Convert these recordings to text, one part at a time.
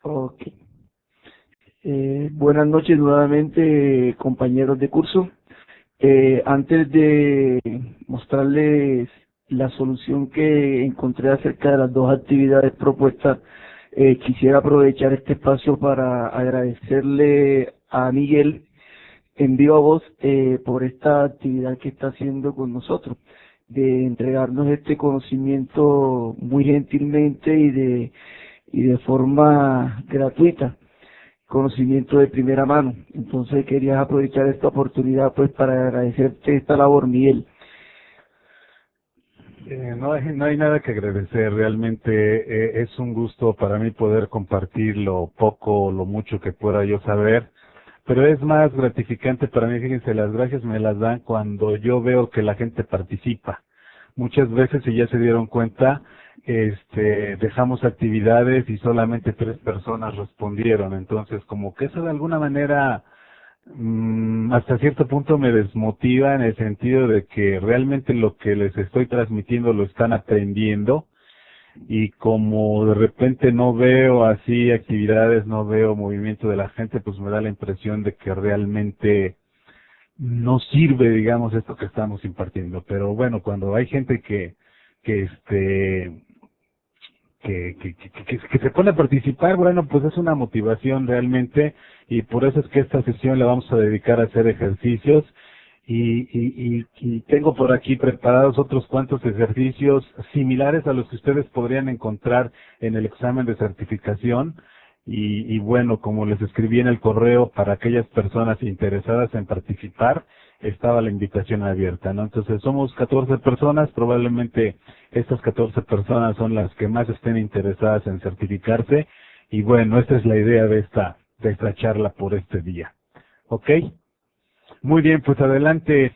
Ok. Buenas noches nuevamente, compañeros de curso. Antes de mostrarles la solución que encontré acerca de las dos actividades propuestas, quisiera aprovechar este espacio para agradecerle a Miguel en viva voz por esta actividad que está haciendo con nosotros, de entregarnos este conocimiento muy gentilmente y de forma gratuita, conocimiento de primera mano. Entonces quería aprovechar esta oportunidad pues para agradecerte esta labor, Miguel. No hay nada que agradecer, realmente es un gusto para mí poder compartir lo poco o lo mucho que pueda yo saber, pero es más gratificante para mí, fíjense, las gracias me las dan cuando yo veo que la gente participa. Muchas veces, si ya se dieron cuenta, dejamos actividades y solamente 3 personas respondieron, entonces como que eso de alguna manera hasta cierto punto me desmotiva en el sentido de que realmente lo que les estoy transmitiendo lo están aprendiendo y como de repente no veo así actividades, no veo movimiento de la gente, pues me da la impresión de que realmente no sirve, digamos, esto que estamos impartiendo. Pero bueno, cuando hay gente que este que se pone a participar, bueno, pues es una motivación realmente y por eso es que esta sesión la vamos a dedicar a hacer ejercicios y tengo por aquí preparados otros cuantos ejercicios similares a los que ustedes podrían encontrar en el examen de certificación y bueno, como les escribí en el correo, para aquellas personas interesadas en participar, estaba la invitación abierta, ¿no? Entonces somos 14 personas, probablemente estas 14 personas son las que más estén interesadas en certificarse y bueno, esta es la idea de esta charla por este día. ¿Ok? Muy bien, pues adelante,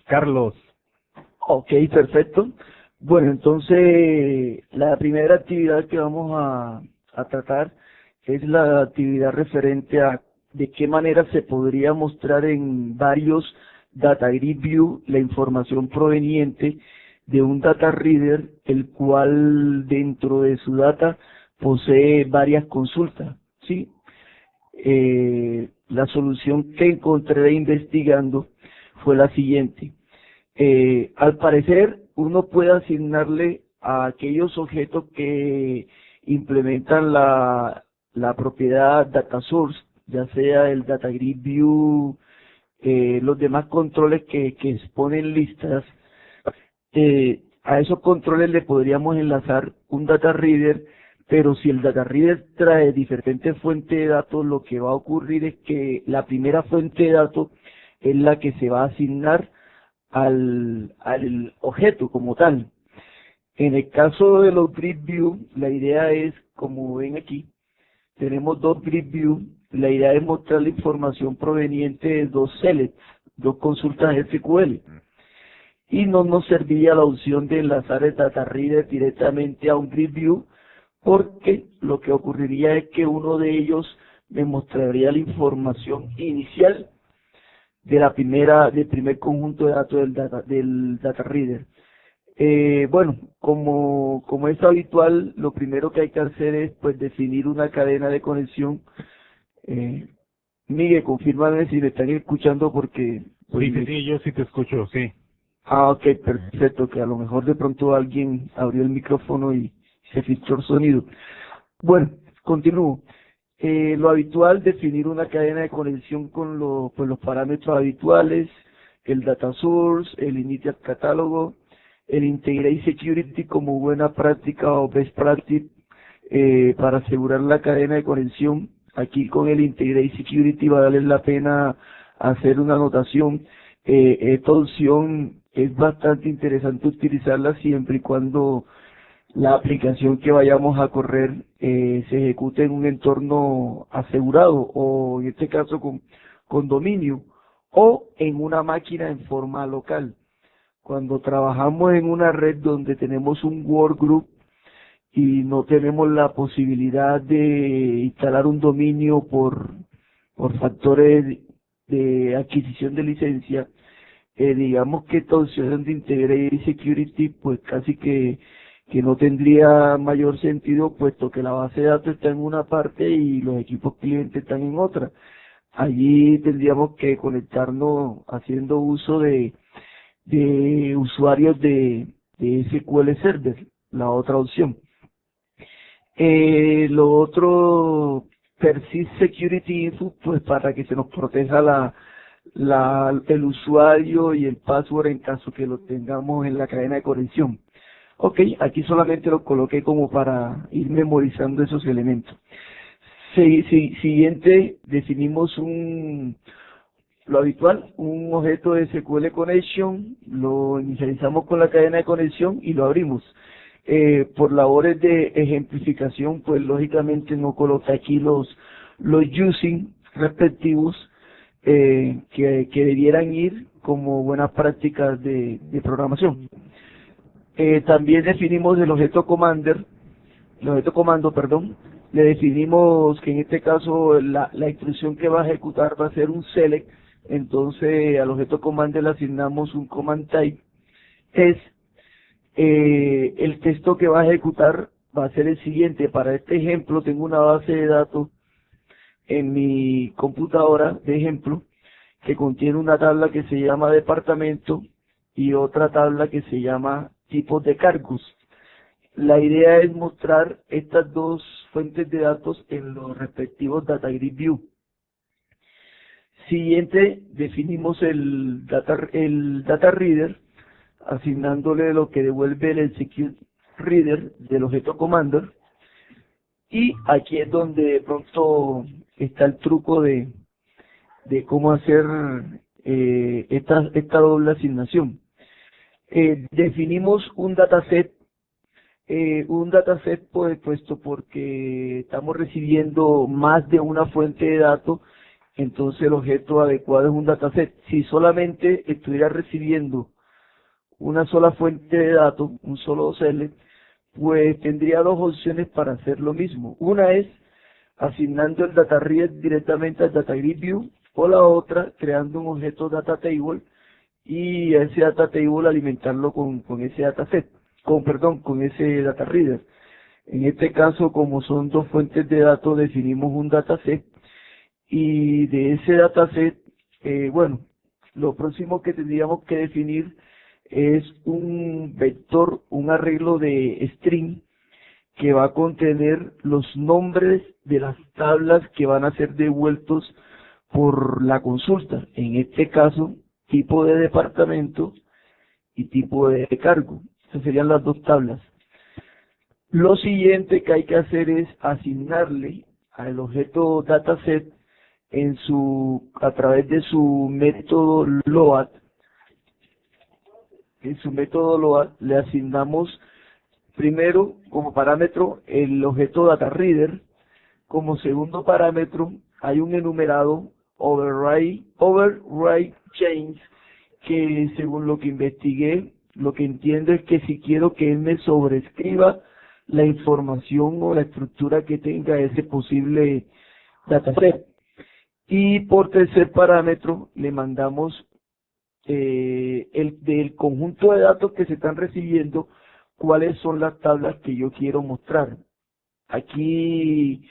Carlos. Ok, perfecto. Bueno, entonces la primera actividad que vamos a tratar es la actividad referente a de qué manera se podría mostrar en varios data grid view la información proveniente de un data reader, el cual dentro de su data posee varias consultas, ¿sí? La solución que encontré investigando fue la siguiente. Al parecer, uno puede asignarle a aquellos objetos que implementan la propiedad data source, ya sea el data grid view, los demás controles que exponen listas, a esos controles le podríamos enlazar un data reader, pero si el data reader trae diferentes fuentes de datos, lo que va a ocurrir es que la primera fuente de datos es la que se va a asignar al objeto como tal. En el caso de los grid view, la idea es, como ven aquí, tenemos dos grid view, la idea es mostrar la información proveniente de dos selects, dos consultas SQL. Y no nos serviría la opción de enlazar el data reader directamente a un grid view, porque lo que ocurriría es que uno de ellos me mostraría la información inicial de del primer conjunto de datos del data reader. Bueno, como es habitual, lo primero que hay que hacer es pues definir una cadena de conexión. Eh, Miguel, confírmame si me están escuchando porque pues Sí, yo sí te escucho, sí. Ok, perfecto, que a lo mejor de pronto alguien abrió el micrófono y se filtró el sonido. Bueno, continúo. Lo habitual, definir una cadena de conexión con pues los parámetros habituales, el data source, el initial catálogo, el integrate security como buena práctica o best practice para asegurar la cadena de conexión. Aquí con el integrate security va a valer la pena hacer una anotación. Esta opción es bastante interesante utilizarla siempre y cuando la aplicación que vayamos a correr se ejecute en un entorno asegurado o en este caso con dominio o en una máquina en forma local. Cuando trabajamos en una red donde tenemos un workgroup y no tenemos la posibilidad de instalar un dominio por factores de adquisición de licencia, digamos que esta opción de Integrate Security pues casi que que no tendría mayor sentido puesto que la base de datos está en una parte y los equipos clientes están en otra. Allí tendríamos que conectarnos haciendo uso de usuarios de SQL Server, la otra opción. Lo otro, Persist Security Info, pues para que se nos proteja el usuario y el password en caso que lo tengamos en la cadena de conexión. Ok, aquí solamente lo coloqué como para ir memorizando esos elementos. Siguiente, definimos lo habitual, un objeto de SQL Connection, lo inicializamos con la cadena de conexión y lo abrimos. Por labores de ejemplificación, pues lógicamente no coloca aquí los using respectivos que debieran ir como buenas prácticas de programación. También definimos el objeto comando, perdón, le definimos que en este caso la instrucción que va a ejecutar va a ser un select, entonces al objeto comando le asignamos un command type test. El texto que va a ejecutar va a ser el siguiente. Para este ejemplo tengo una base de datos en mi computadora de ejemplo que contiene una tabla que se llama departamento y otra tabla que se llama tipos de cargos. La idea es mostrar estas dos fuentes de datos en los respectivos Data Grid View. Siguiente, definimos el data Reader, asignándole lo que devuelve el Execute Reader del objeto Commander. Y aquí es donde de pronto está el truco de cómo hacer esta doble asignación. Definimos un dataset pues, puesto porque estamos recibiendo más de una fuente de datos, entonces el objeto adecuado es un dataset. Si solamente estuviera recibiendo una sola fuente de datos, un solo select, pues tendría dos opciones para hacer lo mismo. Una es asignando el data reader directamente al data grid view, o la otra creando un objeto data table y a ese data table alimentarlo con ese dataset, con ese data reader. En este caso, como son dos fuentes de datos, definimos un dataset y de ese dataset, bueno, lo próximo que tendríamos que definir es un vector, un arreglo de string que va a contener los nombres de las tablas que van a ser devueltos por la consulta. En este caso, tipo de departamento y tipo de cargo. Esas serían las dos tablas. Lo siguiente que hay que hacer es asignarle al objeto dataset a través de su método load. En su método load le asignamos primero como parámetro el objeto data reader. Como segundo parámetro hay un enumerado override change, que según lo que investigué, lo que entiendo es que si quiero que él me sobrescriba la información o la estructura que tenga ese posible dataset. Y por tercer parámetro le mandamos del conjunto de datos que se están recibiendo, cuáles son las tablas que yo quiero mostrar. Aquí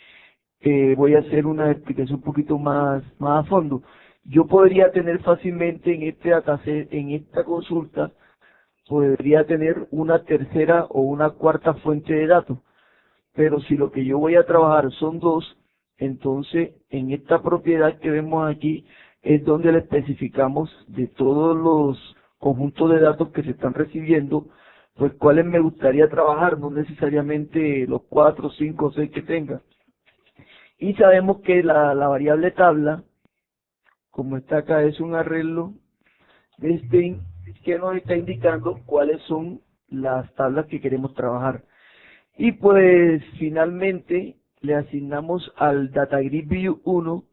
voy a hacer una explicación un poquito más a fondo. Yo podría tener fácilmente en este dataset, en esta consulta, podría tener una tercera o una cuarta fuente de datos, pero si lo que yo voy a trabajar son dos, entonces en esta propiedad que vemos aquí es donde le especificamos de todos los conjuntos de datos que se están recibiendo, pues cuáles me gustaría trabajar, no necesariamente los 4, 5 o 6 que tenga. Y sabemos que la variable tabla, como está acá, es un arreglo de string que nos está indicando cuáles son las tablas que queremos trabajar. Y pues finalmente le asignamos al Data Grid View 1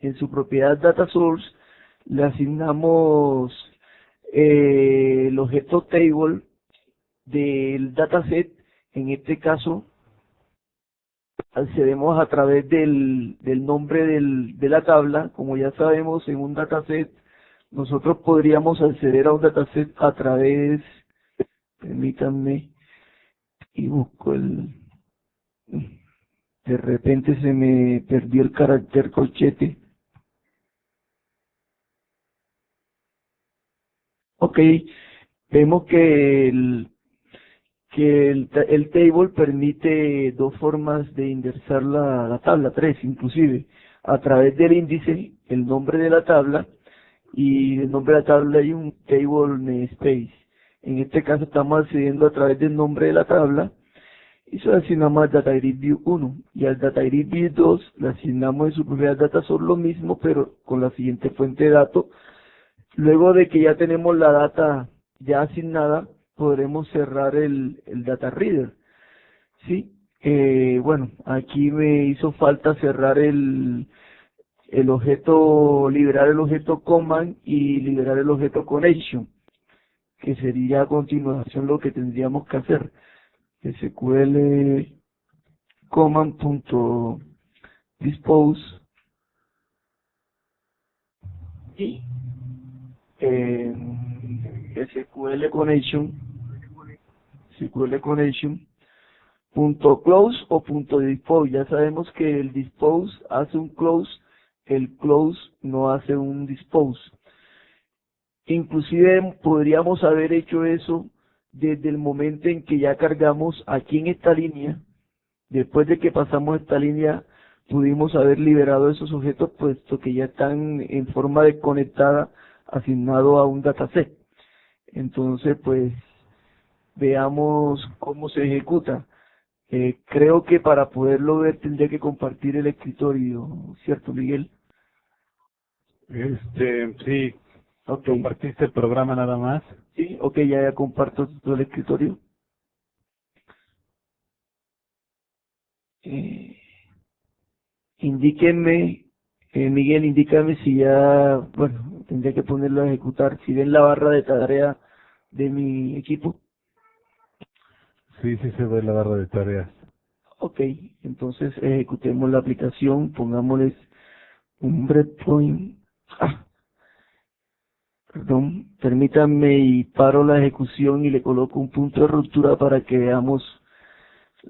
en su propiedad Data Source, le asignamos el objeto table del dataset. En este caso accedemos a través del nombre de la tabla. Como ya sabemos, en un dataset nosotros podríamos acceder a un dataset a través, permítanme, y busco de repente se me perdió el carácter corchete. Ok, vemos que el table permite dos formas de indexar la tabla, tres inclusive, a través del índice, el nombre de la tabla, y el nombre de la tabla hay un table namespace. En este caso estamos accediendo a través del nombre de la tabla, y se le asignamos al Data Grid View 1, y al Data Grid View 2 le asignamos en su propiedad data source lo mismo, pero con la siguiente fuente de datos. Luego de que ya tenemos la data ya asignada, podremos cerrar el data reader, ¿sí? Bueno, aquí me hizo falta cerrar el objeto, liberar el objeto command y liberar el objeto connection, que sería a continuación lo que tendríamos que hacer. SQL command.dispose y SQL connection, SQL connection punto close o punto dispose. Ya sabemos que el dispose hace un close, el close no hace un dispose. Inclusive podríamos haber hecho eso desde el momento en que ya cargamos aquí en esta línea. Después de que pasamos esta línea, pudimos haber liberado esos objetos puesto que ya están en forma de conectada asignado a un dataset. Entonces, pues, veamos cómo se ejecuta. Creo que para poderlo ver tendría que compartir el escritorio, ¿cierto, Miguel? Sí, Ok, compartiste el programa nada más. sí, ok, ya comparto todo el escritorio. Eh, Indíquenme, Miguel, indícame si ya, bueno, tendría que ponerlo a ejecutar. Si ven la barra de tarea de mi equipo, Sí, sí se ve la barra de tareas. ok, entonces ejecutemos la aplicación, pongámosles un breakpoint. Perdón, permítanme y paro la ejecución y le coloco un punto de ruptura para que veamos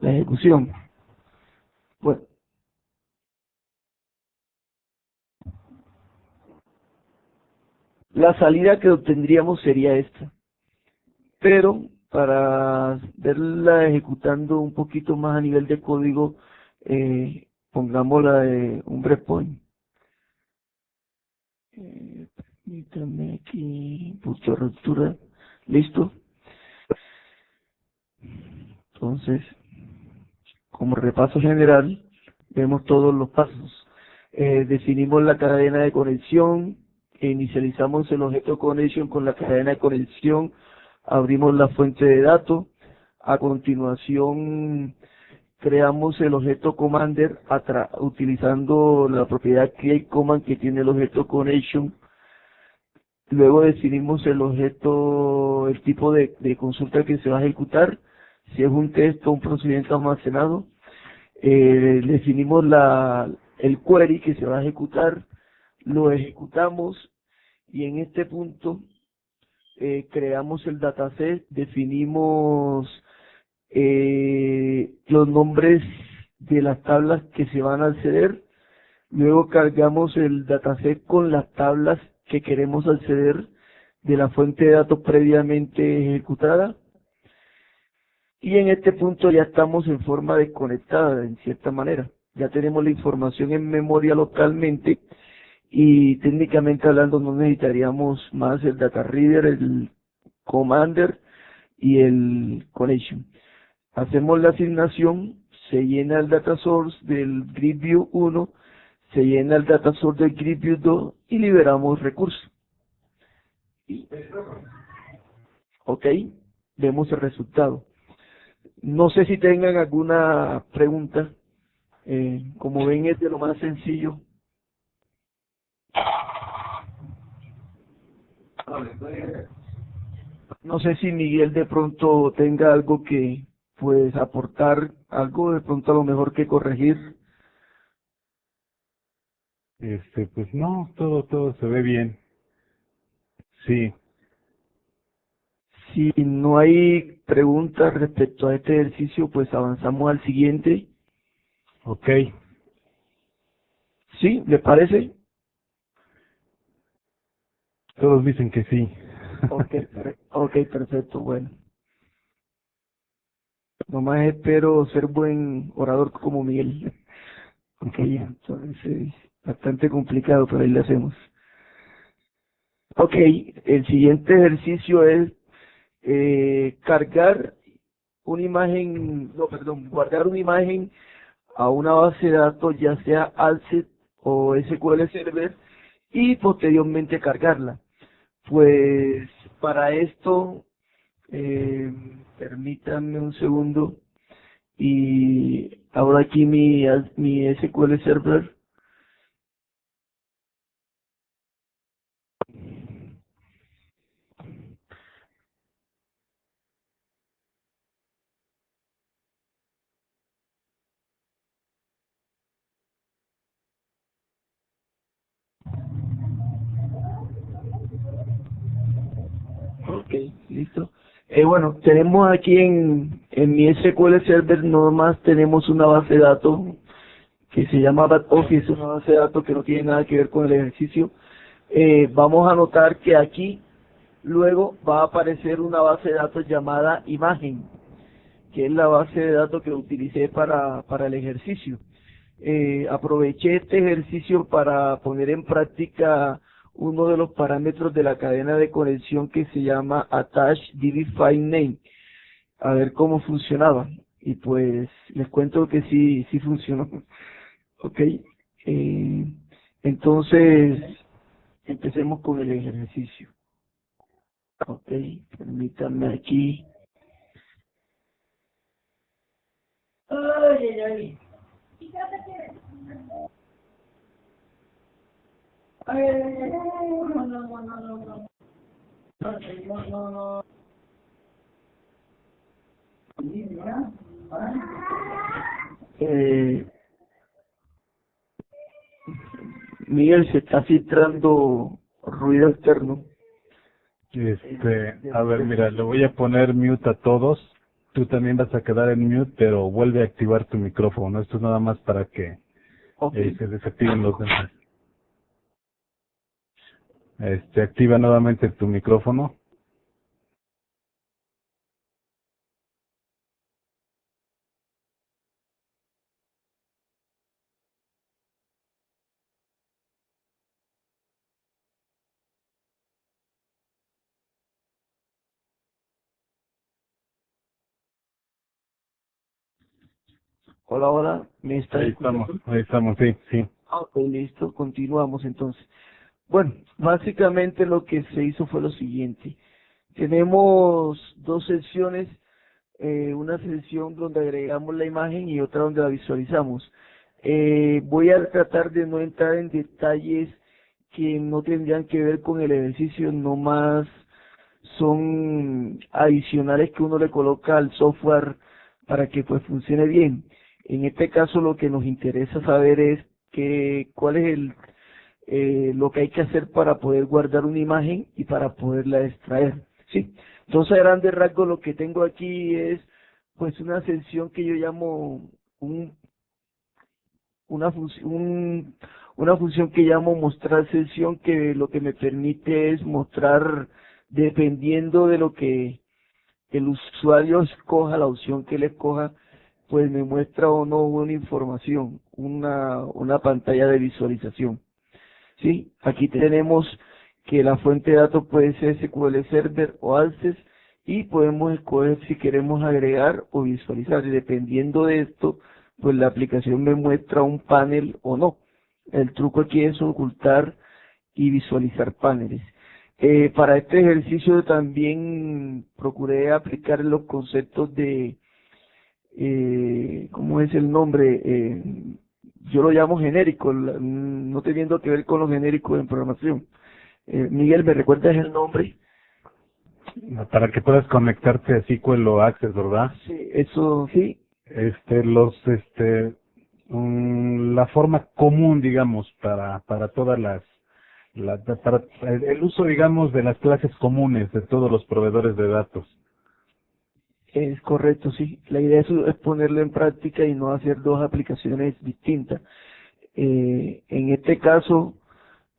la ejecución. Bueno, la salida que obtendríamos sería esta, pero para verla ejecutando un poquito más a nivel de código, pongámosla de un breakpoint. Permítanme aquí, punto de ruptura, listo. Entonces, como repaso general, vemos todos los pasos. Definimos la cadena de conexión, inicializamos el objeto connection con la cadena de conexión, abrimos la fuente de datos, a continuación creamos el objeto commander utilizando la propiedad createCommand que tiene el objeto connection. Luego definimos el objeto, el tipo de consulta que se va a ejecutar, si es un texto o un procedimiento almacenado. Definimos el query que se va a ejecutar, lo ejecutamos y en este punto creamos el dataset, definimos los nombres de las tablas que se van a acceder, luego cargamos el dataset con las tablas que queremos acceder de la fuente de datos previamente ejecutada. Y en este punto ya estamos en forma desconectada, en cierta manera. Ya tenemos la información en memoria localmente y técnicamente hablando no necesitaríamos más el data reader, el commander y el connection. Hacemos la asignación, se llena el data source del grid view 1, se llena el data source del grid view 2 y liberamos recursos. Ok, vemos el resultado. No sé si tengan alguna pregunta. Como ven, es de lo más sencillo. No sé si Miguel de pronto tenga algo que, pues, aportar, algo de pronto a lo mejor que corregir. Pues no, todo se ve bien. Sí, Si no hay preguntas respecto a este ejercicio, pues avanzamos al siguiente. Ok, ¿Sí? ¿Le parece? todos dicen que sí. Ok, ok, perfecto, bueno. Nomás espero ser buen orador como Miguel. Ok, ya, entonces, bastante complicado, pero ahí lo hacemos. Ok, el siguiente ejercicio es cargar una imagen, no, perdón, guardar una imagen a una base de datos, ya sea ALSET o SQL Server, y posteriormente cargarla. Pues para esto, permítanme un segundo y ahora aquí mi SQL Server. Ok, listo. Bueno, tenemos aquí en mi SQL Server nomás tenemos una base de datos que se llama Backoffice, una base de datos que no tiene nada que ver con el ejercicio. Vamos a notar que aquí luego va a aparecer una base de datos llamada imagen, que es la base de datos que utilicé para el ejercicio. Aproveché este ejercicio para poner en práctica uno de los parámetros de la cadena de conexión que se llama attach dbFile name, a ver cómo funcionaba. Y pues les cuento que sí funcionó. Ok, entonces empecemos con el ejercicio. Ok, permítanme aquí. Ay, ay, ay. Ay, ay, ay, no, no, no, no, no, no. Ay, no, no, no. Eh, Miguel, se está filtrando ruido externo. A ver, mira, le voy a poner mute a todos. Tú también vas a quedar en mute, pero vuelve a activar tu micrófono. Esto es nada más para que Ok, se desactiven los demás. Activa nuevamente tu micrófono. hola, hola, ¿me estás escuchando? Ahí estamos, sí, sí. Ok, listo, continuamos entonces. Bueno, básicamente lo que se hizo fue lo siguiente. Tenemos dos secciones, una sección donde agregamos la imagen y otra donde la visualizamos. Voy a tratar de no entrar en detalles que no tendrían que ver con el ejercicio, no más son adicionales que uno le coloca al software para que pues funcione bien. En este caso lo que nos interesa saber es cuál es lo que hay que hacer para poder guardar una imagen y para poderla extraer. Sí. Entonces, a grandes rasgos lo que tengo aquí es pues una sección que yo llamo un, una función que llamo mostrar sección, que lo que me permite es mostrar, dependiendo de lo que el usuario escoja, la opción que él escoja, pues me muestra o no una información, una pantalla de visualización. Sí, aquí tenemos que la fuente de datos puede ser SQL Server o Access, y podemos escoger si queremos agregar o visualizar, y dependiendo de esto, pues la aplicación me muestra un panel o no. El truco aquí es ocultar y visualizar paneles. Para este ejercicio también procuré aplicar los conceptos de, ¿cómo es el nombre? Yo lo llamo genérico, no teniendo que ver con los genéricos en programación. Miguel, ¿me recuerdas el nombre? Para que puedas conectarte a SQL o Access, ¿verdad? Sí, eso sí. Este, los, este, la forma común, digamos, para todas para el uso, digamos, de las clases comunes de todos los proveedores de datos. Es correcto, sí. La idea es ponerlo en práctica y no hacer dos aplicaciones distintas. En este caso,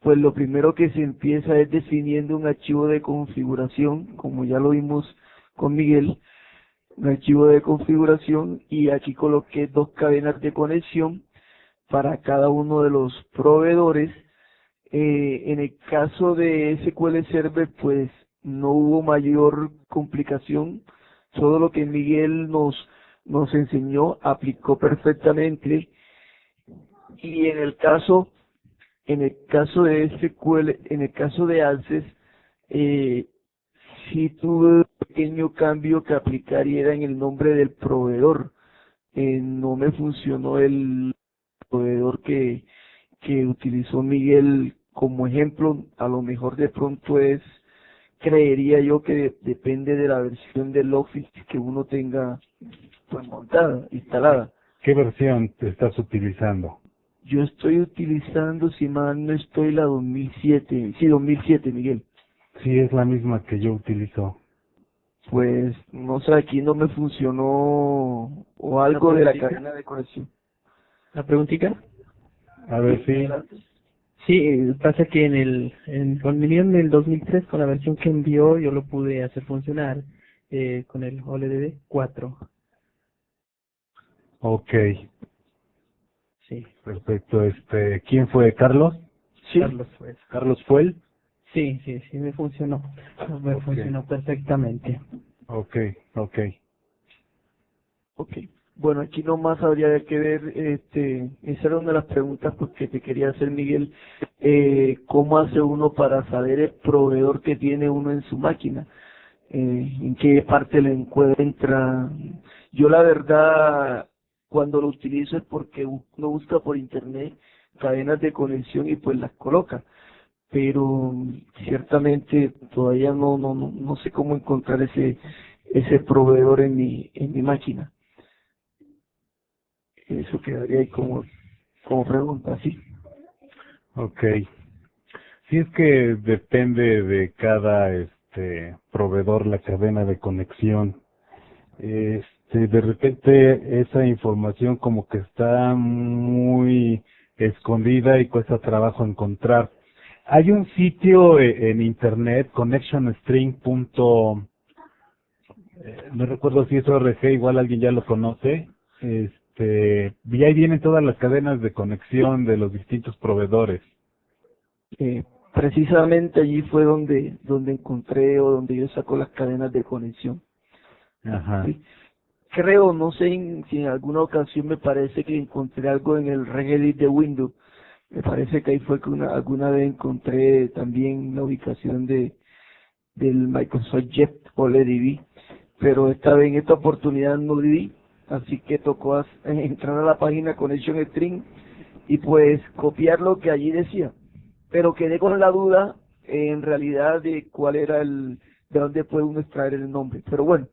pues lo primero que se empieza es definiendo un archivo de configuración, como ya lo vimos con Miguel, un archivo de configuración, y aquí coloqué dos cadenas de conexión para cada uno de los proveedores. En el caso de SQL Server, pues no hubo mayor complicación. Todo lo que Miguel nos enseñó aplicó perfectamente. Y en el caso de SQL, en el caso de Access, eh, sí tuve un pequeño cambio que aplicar y era en el nombre del proveedor. No me funcionó el proveedor que utilizó Miguel como ejemplo. A lo mejor de pronto creería yo que depende de la versión del Office que uno tenga pues montada, instalada. ¿Qué versión te estás utilizando? Yo estoy utilizando, si mal no estoy, la 2007, sí, 2007, Miguel. Sí, es la misma que yo utilizo. Pues, no sé, aquí no me funcionó o algo de la cadena de conexión. ¿La preguntita? A ver, sí. Sí, pasa que con el en el 2003, con la versión que envió, yo lo pude hacer funcionar con el OLED 4. Ok, Sí, perfecto. ¿Quién fue? ¿Carlos? Sí, Carlos fue. ¿Carlos fue él? Sí, sí, sí, me funcionó. Me Ok, funcionó perfectamente. ok, ok. ok. Bueno, aquí nomás habría que ver, esa era una de las preguntas pues, que te quería hacer, Miguel. ¿Cómo hace uno para saber el proveedor que tiene uno en su máquina? ¿En qué parte le encuentra? Yo la verdad, cuando lo utilizo es porque uno busca por internet cadenas de conexión y pues las coloca, pero ciertamente todavía no sé cómo encontrar ese proveedor en mi máquina. Eso quedaría ahí como pregunta, sí. Ok. Sí, es que depende de cada proveedor la cadena de conexión. De repente esa información como que está muy escondida y cuesta trabajo encontrar. Hay un sitio en internet, connectionstring. No recuerdo si es ORG, igual alguien ya lo conoce. Y ahí vienen todas las cadenas de conexión de los distintos proveedores. Precisamente allí fue donde encontré o donde yo saco las cadenas de conexión. Ajá. ¿Sí? Creo, no sé si en alguna ocasión me parece que encontré algo en el regedit de Windows. Me parece que ahí fue que alguna vez encontré también la ubicación del Microsoft Jet OLEDDB, pero en esta oportunidad no le di, así que tocó entrar a la página Connection String y pues copiar lo que allí decía, pero quedé con la duda en realidad de cuál era de dónde puede uno extraer el nombre, pero bueno.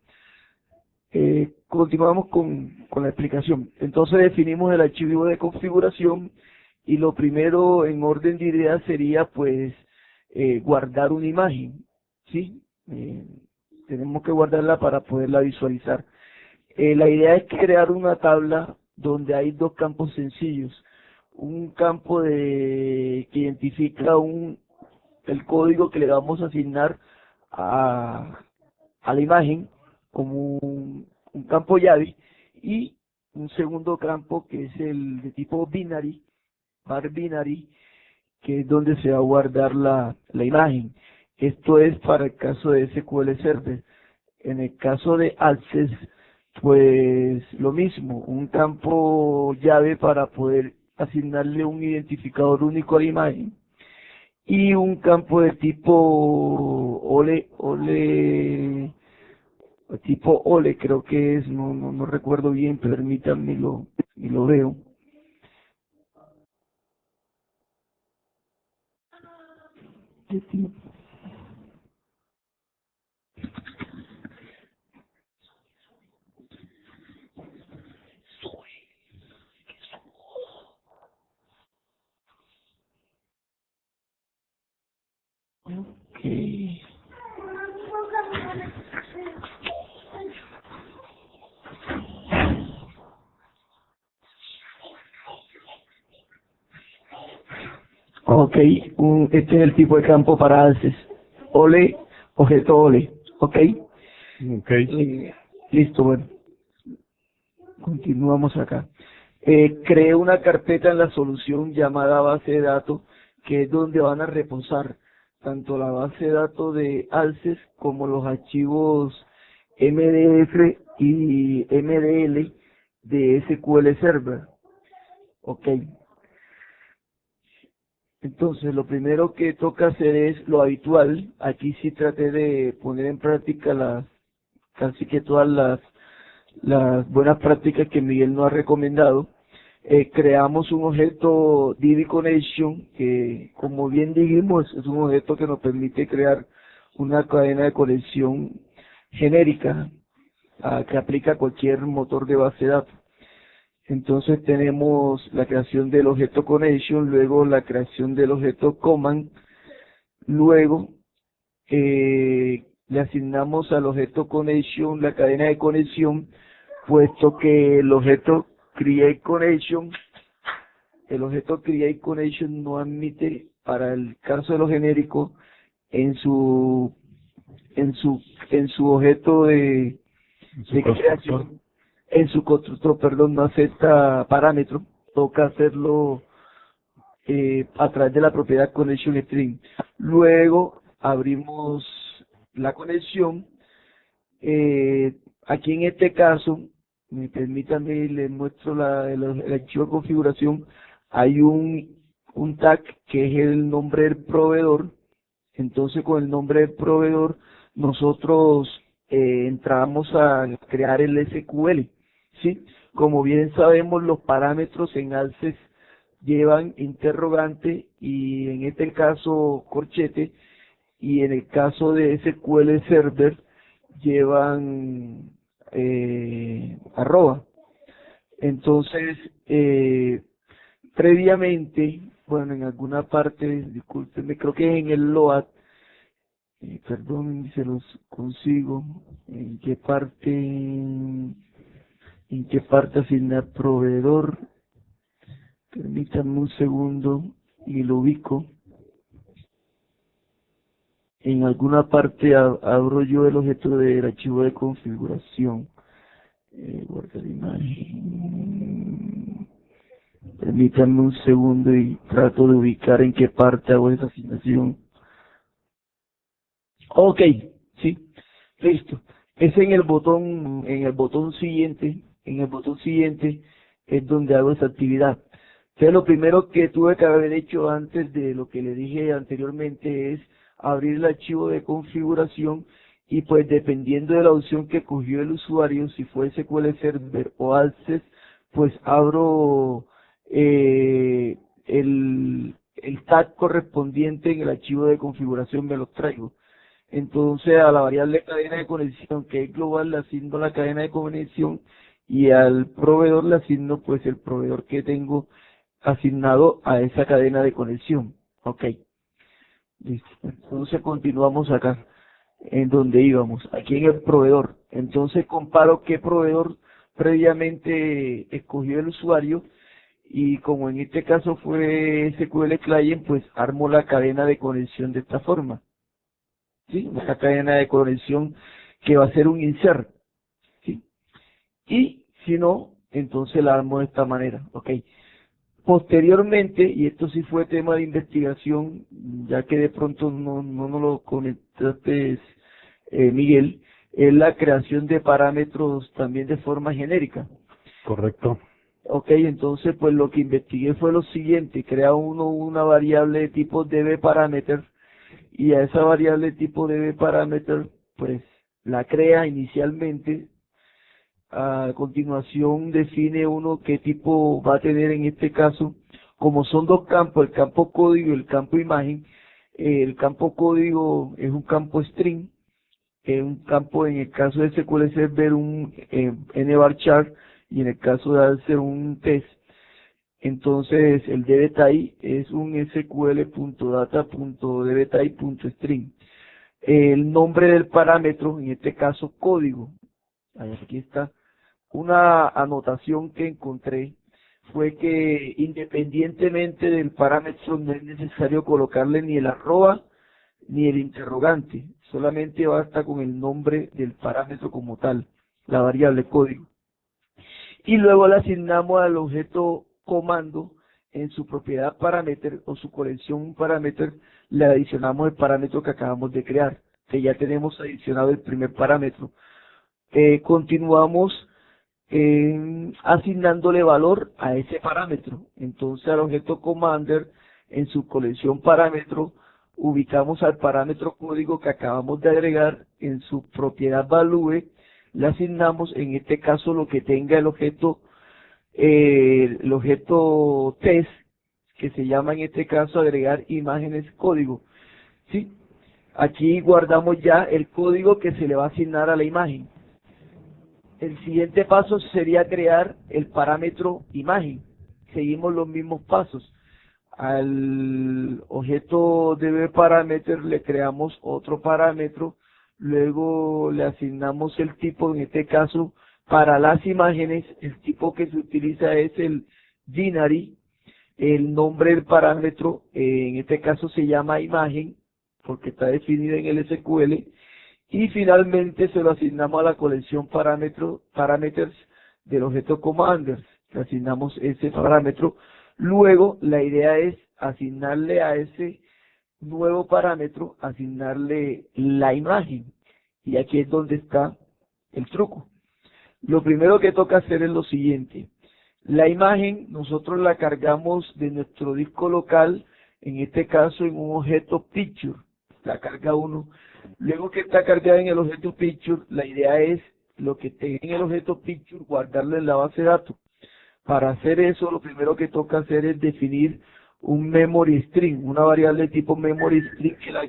Continuamos con la explicación. Entonces definimos el archivo de configuración y lo primero en orden de ideas sería pues guardar una imagen, ¿sí? Tenemos que guardarla para poderla visualizar. La idea es crear una tabla donde hay dos campos sencillos. Un campo que identifica el código que le vamos a asignar a la imagen como un campo llave y un segundo campo que es el de tipo binary, var binary, que es donde se va a guardar la imagen. Esto es para el caso de SQL Server. En el caso de Access, pues lo mismo, un campo llave para poder asignarle un identificador único a la imagen y un campo de tipo tipo OLE creo que es, no recuerdo bien, permítanme lo veo. Ok, este es el tipo de campo para alces. Ole, objeto ole. Ok. Ok. Listo, bueno. Continuamos acá. Creé una carpeta en la solución llamada base de datos, que es donde van a reposar tanto la base de datos de alces como los archivos MDF y MDL de SQL Server. Ok. Entonces, lo primero que toca hacer es lo habitual. Aquí sí traté de poner en práctica casi que todas las buenas prácticas que Miguel nos ha recomendado. Creamos un objeto DB Connection que, como bien dijimos, es un objeto que nos permite crear una cadena de conexión genérica que aplica a cualquier motor de base de datos. Entonces tenemos la creación del objeto connection, luego la creación del objeto command, luego le asignamos al objeto connection la cadena de conexión, puesto que el objeto create connection no admite, para el caso de lo genérico, en su objeto de creación, en su constructor, perdón, no acepta parámetro, toca hacerlo a través de la propiedad connection string. Luego abrimos la conexión. Aquí en este caso, permítanme, les muestro el archivo de configuración. Hay un tag que es el nombre del proveedor. Entonces, con el nombre del proveedor, nosotros entramos a crear el SQL. ¿Sí? Como bien sabemos, los parámetros en alces llevan interrogante y en este caso corchete, y en el caso de SQL Server llevan arroba. Entonces, previamente, bueno, en alguna parte, discúlpenme, creo que en el load, perdón, se los consigo, en qué parte asignar proveedor. Permítanme un segundo y lo ubico. En alguna parte abro yo el objeto del archivo de configuración. Guardar imagen. Permítanme un segundo y trato de ubicar en qué parte hago esa asignación. Ok, sí, listo. Es en el botón siguiente, es donde hago esa actividad. Entonces, lo primero que tuve que haber hecho antes de lo que le dije anteriormente es abrir el archivo de configuración, y pues dependiendo de la opción que cogió el usuario, si fue SQL Server o Access, pues abro el tag correspondiente en el archivo de configuración, me lo traigo. Entonces, a la variable cadena de conexión, que es global, le asigno la cadena de conexión, y al proveedor le asigno pues el proveedor que tengo asignado a esa cadena de conexión. Ok, listo. Entonces continuamos acá, en donde íbamos, aquí en el proveedor. Entonces comparo qué proveedor previamente escogió el usuario, y como en este caso fue SQL Client, pues armo la cadena de conexión de esta forma. ¿Sí? Esta cadena de conexión que va a ser un insert. ¿Sí? Y si no, entonces la armo de esta manera. Ok. Posteriormente, y esto sí fue tema de investigación, ya que de pronto no nos lo conectaste, Miguel, es la creación de parámetros también de forma genérica. Correcto. Ok, entonces pues lo que investigué fue lo siguiente: crea uno una variable de tipo dbParameter, y a esa variable de tipo dbParameter pues la crea inicialmente. A continuación define uno qué tipo va a tener en este caso. Como son dos campos, el campo código y el campo imagen, el campo código es un campo string, es un campo, en el caso de SQL Server, un nvarchar, y en el caso de Alcer un test. Entonces el dbType es un sql.data.dbType.string. El nombre del parámetro, en este caso código, aquí está una anotación que encontré, fue que independientemente del parámetro no es necesario colocarle ni el arroba ni el interrogante, solamente basta con el nombre del parámetro como tal, la variable código. Y luego le asignamos al objeto comando en su propiedad parameter o su colección parameter, le adicionamos el parámetro que acabamos de crear, que ya tenemos adicionado el primer parámetro. Continuamos asignándole valor a ese parámetro. Entonces al objeto commander en su colección parámetro ubicamos al parámetro código que acabamos de agregar en su propiedad value, le asignamos en este caso lo que tenga el objeto test, que se llama en este caso agregar imágenes código, ¿sí? Aquí guardamos ya el código que se le va a asignar a la imagen. El siguiente paso sería crear el parámetro imagen. Seguimos los mismos pasos. Al objeto dbParameter le creamos otro parámetro, luego le asignamos el tipo, en este caso para las imágenes el tipo que se utiliza es el binary, el nombre del parámetro en este caso se llama imagen porque está definido en el SQL, y finalmente se lo asignamos a la colección parameters del objeto commanders, le asignamos ese parámetro. Luego la idea es asignarle a ese nuevo parámetro, asignarle la imagen, y aquí es donde está el truco. Lo primero que toca hacer es lo siguiente: la imagen nosotros la cargamos de nuestro disco local, en este caso en un objeto picture, la carga uno. Luego que está cargada en el objeto picture, la idea es lo que tenga en el objeto picture guardarlo en la base de datos. Para hacer eso, lo primero que toca hacer es definir un memory string, una variable de tipo memory string que la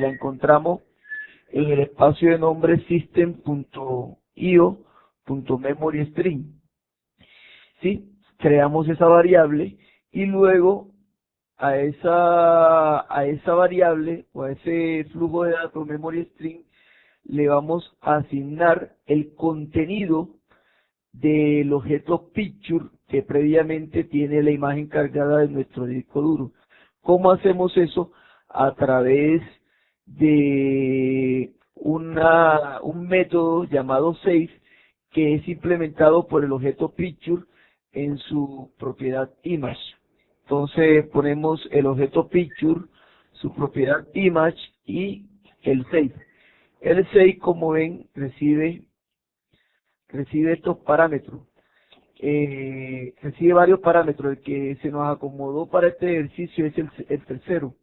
encontramos en el espacio de nombre system.io.memoryString. ¿Sí? Creamos esa variable y luego a esa variable o a ese flujo de datos memory string le vamos a asignar el contenido del objeto picture que previamente tiene la imagen cargada de nuestro disco duro. ¿Cómo hacemos eso? A través de un método llamado save, que es implementado por el objeto picture en su propiedad image. Entonces ponemos el objeto picture, su propiedad image y el save. El save, como ven, recibe estos parámetros. Recibe varios parámetros. El que se nos acomodó para este ejercicio es el tercero.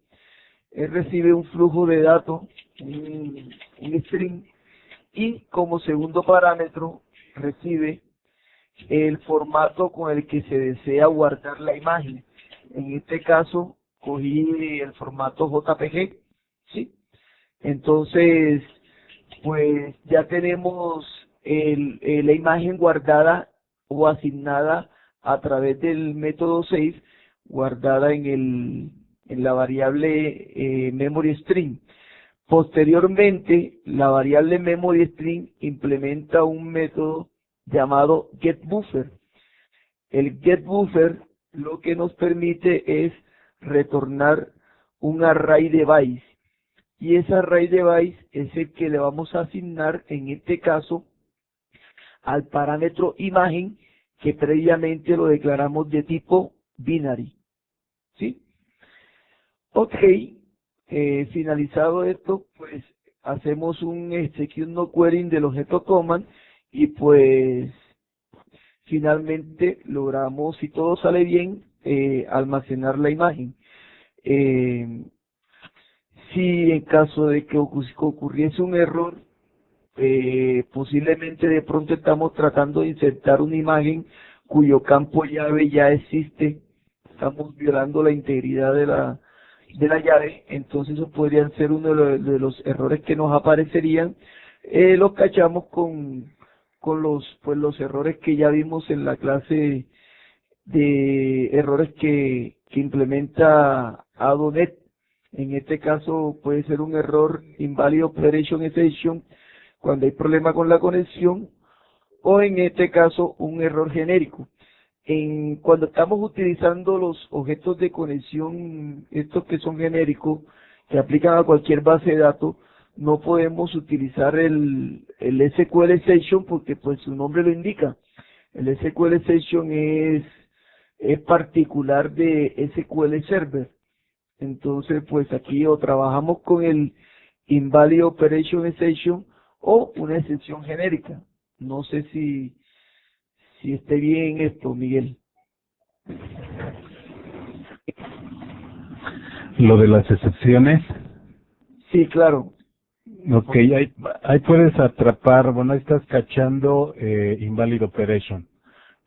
Él recibe un flujo de datos, un string, y como segundo parámetro recibe el formato con el que se desea guardar la imagen. En este caso cogí el formato JPG, ¿sí? Entonces, pues ya tenemos la imagen guardada o asignada a través del método save, guardada en la variable memory string. Posteriormente, la variable memory string implementa un método llamado getBuffer. El getBuffer lo que nos permite es retornar un array de bytes, y ese array de bytes es el que le vamos a asignar en este caso al parámetro imagen, que previamente lo declaramos de tipo binary, ¿sí? Ok, finalizado esto, pues hacemos un execute no querying del objeto command y pues finalmente logramos, si todo sale bien, almacenar la imagen. Si en caso de que ocurriese un error, posiblemente de pronto estamos tratando de insertar una imagen cuyo campo llave ya existe, estamos violando la integridad de la llave, entonces eso podrían ser uno de los errores que nos aparecerían. Los cachamos con los errores que ya vimos en la clase de errores que implementa ADONET. En este caso puede ser un error invalid operation exception cuando hay problema con la conexión, o en este caso un error genérico. cuando estamos utilizando los objetos de conexión, estos que son genéricos, que aplican a cualquier base de datos, no podemos utilizar el SQL Session porque pues su nombre lo indica. El SQL Session es particular de SQL Server. Entonces, pues aquí o trabajamos con el Invalid Operation Exception o una excepción genérica. No sé si esté bien esto, Miguel. Lo de las excepciones. Sí, claro. Ok, ahí puedes atrapar, bueno, ahí estás cachando Invalid Operation,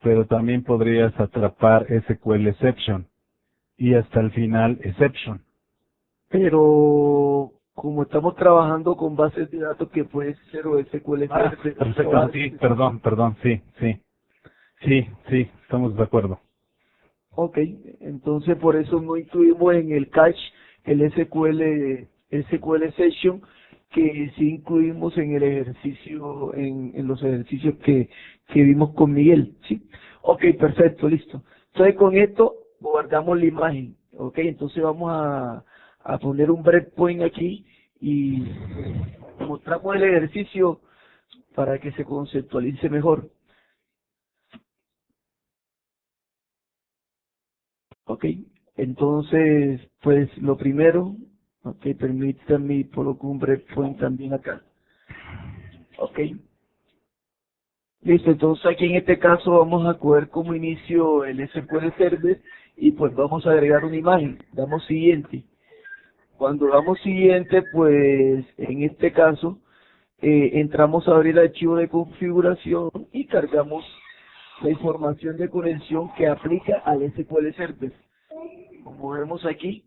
pero también podrías atrapar SQL Exception y hasta el final Exception. Pero como estamos trabajando con bases de datos que puede ser o SQL Ah, Server, perfecto, sí, perdón, sí, estamos de acuerdo. ok, entonces por eso no incluimos en el cache el SQL Session, que sí incluimos en el ejercicio, en los ejercicios que vimos con Miguel, ¿sí? Ok, perfecto, listo. Entonces con esto guardamos la imagen, ok, entonces vamos a poner un breakpoint aquí y mostramos el ejercicio para que se conceptualice mejor. Ok, entonces, pues lo primero, ok, permítanme coloco un breakpoint también acá. Ok, listo, entonces aquí en este caso vamos a coger como inicio el SQL Server y pues vamos a agregar una imagen. Damos siguiente. Cuando damos siguiente, pues en este caso entramos a abrir el archivo de configuración y cargamos la información de conexión que aplica al SQL Server. Como vemos aquí,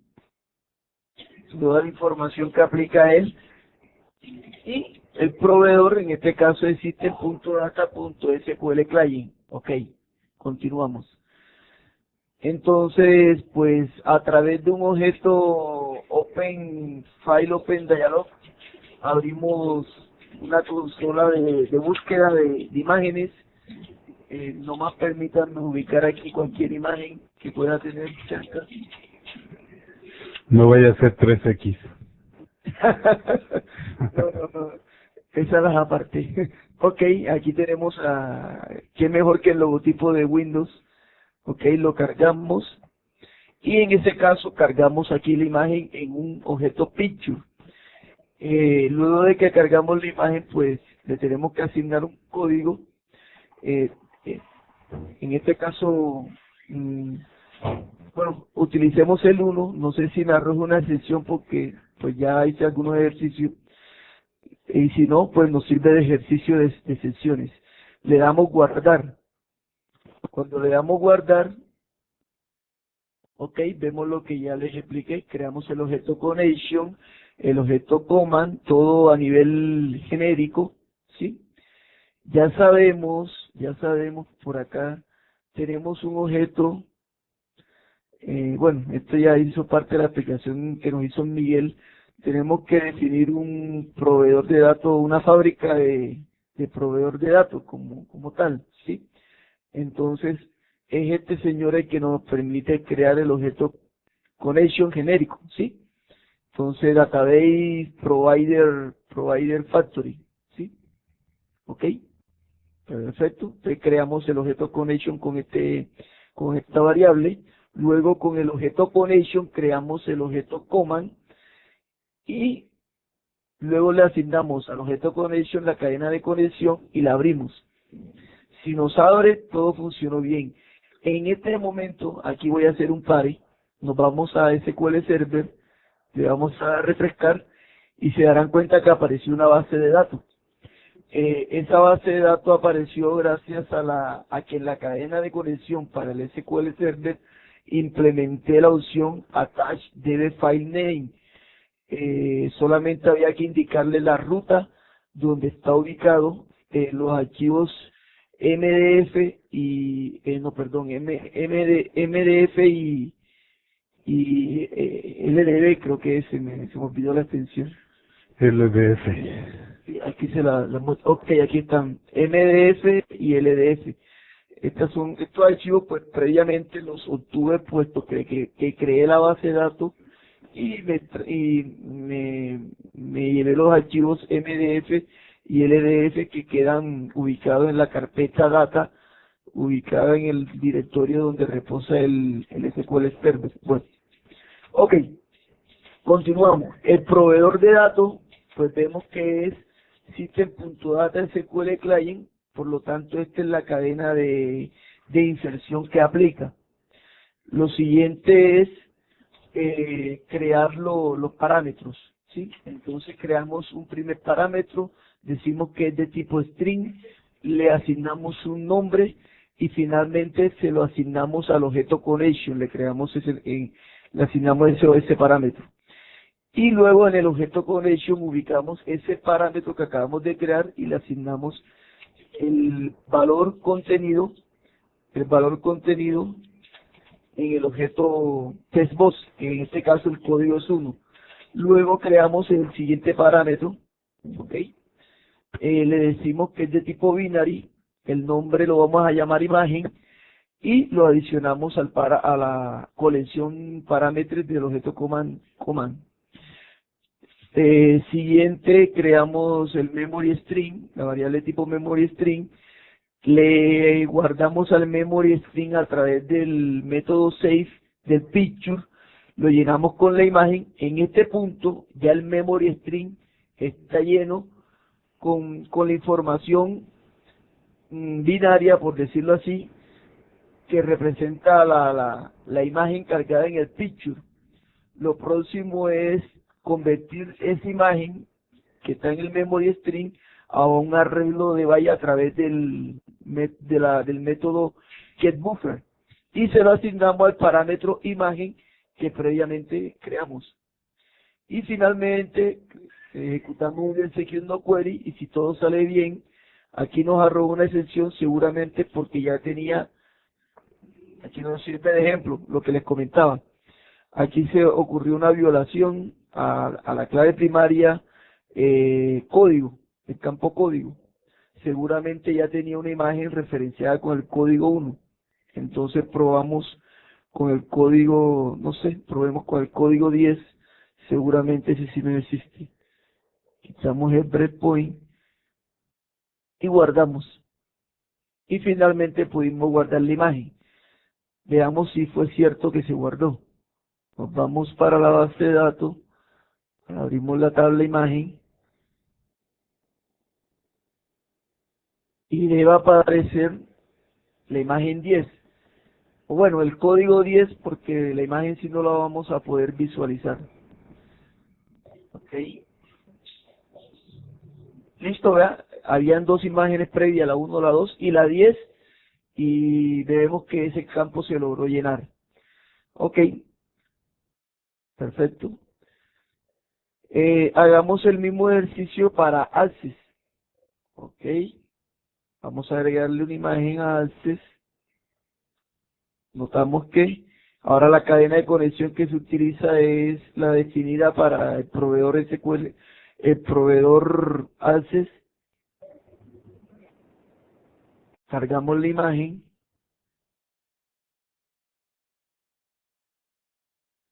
toda la información que aplica a él y el proveedor, en este caso es system.data.sql client. Ok, continuamos. Entonces, pues a través de un objeto Open Dialog, abrimos una consola de búsqueda de imágenes. Nomás permítanme ubicar aquí cualquier imagen que pueda tener cerca. No vaya a ser 3X. No. Esa las aparte. Ok, aquí tenemos qué mejor que el logotipo de Windows. Ok, lo cargamos. Y en ese caso cargamos aquí la imagen en un objeto picture. Luego de que cargamos la imagen, pues le tenemos que asignar un código. Eh, eh, en este caso, bueno, utilicemos el 1. No sé si me arroja una excepción porque pues ya hice algunos ejercicios. Y si no, pues nos sirve de ejercicio de sesiones. Le damos guardar. Cuando le damos guardar, ok, vemos lo que ya les expliqué. Creamos el objeto connection, el objeto command, todo a nivel genérico, ¿sí? Ya sabemos por acá, tenemos un objeto, bueno, esto ya hizo parte de la aplicación que nos hizo Miguel. Tenemos que definir un proveedor de datos, una fábrica de proveedor de datos como tal, ¿sí? Entonces, es este señor el que nos permite crear el objeto connection genérico, ¿sí? Entonces, database provider factory, ¿sí? ¿Ok? Perfecto. Entonces creamos el objeto connection con esta variable. Luego con el objeto connection creamos el objeto command y luego le asignamos al objeto connection la cadena de conexión y la abrimos. Si nos abre, todo funcionó bien. En este momento, aquí voy a hacer un party. Nos vamos a SQL Server, le vamos a refrescar y se darán cuenta que apareció una base de datos. Esa base de datos apareció gracias a que en la cadena de conexión para el SQL Server implementé la opción attach db file name. Solamente había que indicarle la ruta donde está ubicado los archivos MDF y MDF y LDB, creo que se me olvidó la extensión. LDF. Sí, aquí ok, aquí están MDF y LDF. Estos archivos pues previamente los obtuve puesto que creé la base de datos y me llevé los archivos MDF y LDF que quedan ubicados en la carpeta data, ubicada en el directorio donde reposa el SQL Server. Bueno, ok, continuamos. El proveedor de datos, pues vemos que es System.Data SQL Client, por lo tanto esta es la cadena de inserción que aplica. Lo siguiente es crear los parámetros, ¿sí? Entonces creamos un primer parámetro, decimos que es de tipo string, le asignamos un nombre y finalmente se lo asignamos al objeto connection, le asignamos ese parámetro. Y luego en el objeto connection ubicamos ese parámetro que acabamos de crear y le asignamos el valor contenido en el objeto testBox, que en este caso el código es 1. Luego creamos el siguiente parámetro, ¿ok? Le decimos que es de tipo binary, el nombre lo vamos a llamar imagen, y lo adicionamos a la colección parámetros del objeto command. Siguiente, creamos el memory string, la variable tipo memory string, le guardamos al memory string a través del método save del picture, lo llenamos con la imagen. En este punto ya el memory string está lleno con la información binaria, por decirlo así, que representa la imagen cargada en el picture. Lo próximo es convertir esa imagen que está en el memory string a un arreglo de byte a través del método getBuffer, y se lo asignamos al parámetro imagen que previamente creamos. Y finalmente ejecutamos un execute no query, y si todo sale bien, aquí nos arroja una excepción, seguramente porque ya tenía, aquí nos sirve de ejemplo lo que les comentaba. Aquí se ocurrió una violación a la clave primaria código, el campo código. Seguramente ya tenía una imagen referenciada con el código 1. Entonces probamos con el código, no sé, probemos con el código 10. Seguramente ese sí no existe. Quitamos el breakpoint y guardamos. Y finalmente pudimos guardar la imagen. Veamos si fue cierto que se guardó. Nos vamos para la base de datos, abrimos la tabla imagen y le va a aparecer la imagen 10. O bueno, el código 10, porque la imagen sí no la vamos a poder visualizar. Ok. Listo, vea, habían dos imágenes previas, la 1, la 2 y la 10, y vemos que ese campo se logró llenar. Ok, perfecto. Hagamos el mismo ejercicio para Access. Ok, vamos a agregarle una imagen a Access. Notamos que ahora la cadena de conexión que se utiliza es la definida para el proveedor SQL, el proveedor Access. Cargamos la imagen.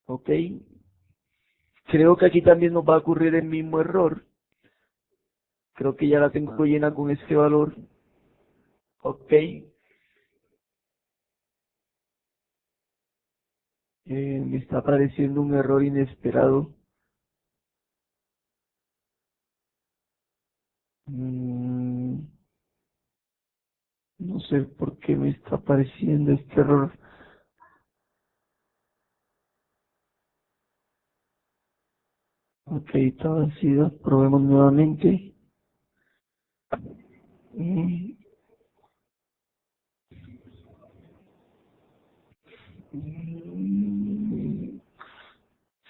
Ok, creo que aquí también nos va a ocurrir el mismo error. Creo que ya la tengo llena con este valor. Ok, me está apareciendo un error inesperado. No sé por qué me está apareciendo este error. Ok, está vencido. Probemos nuevamente. Mm,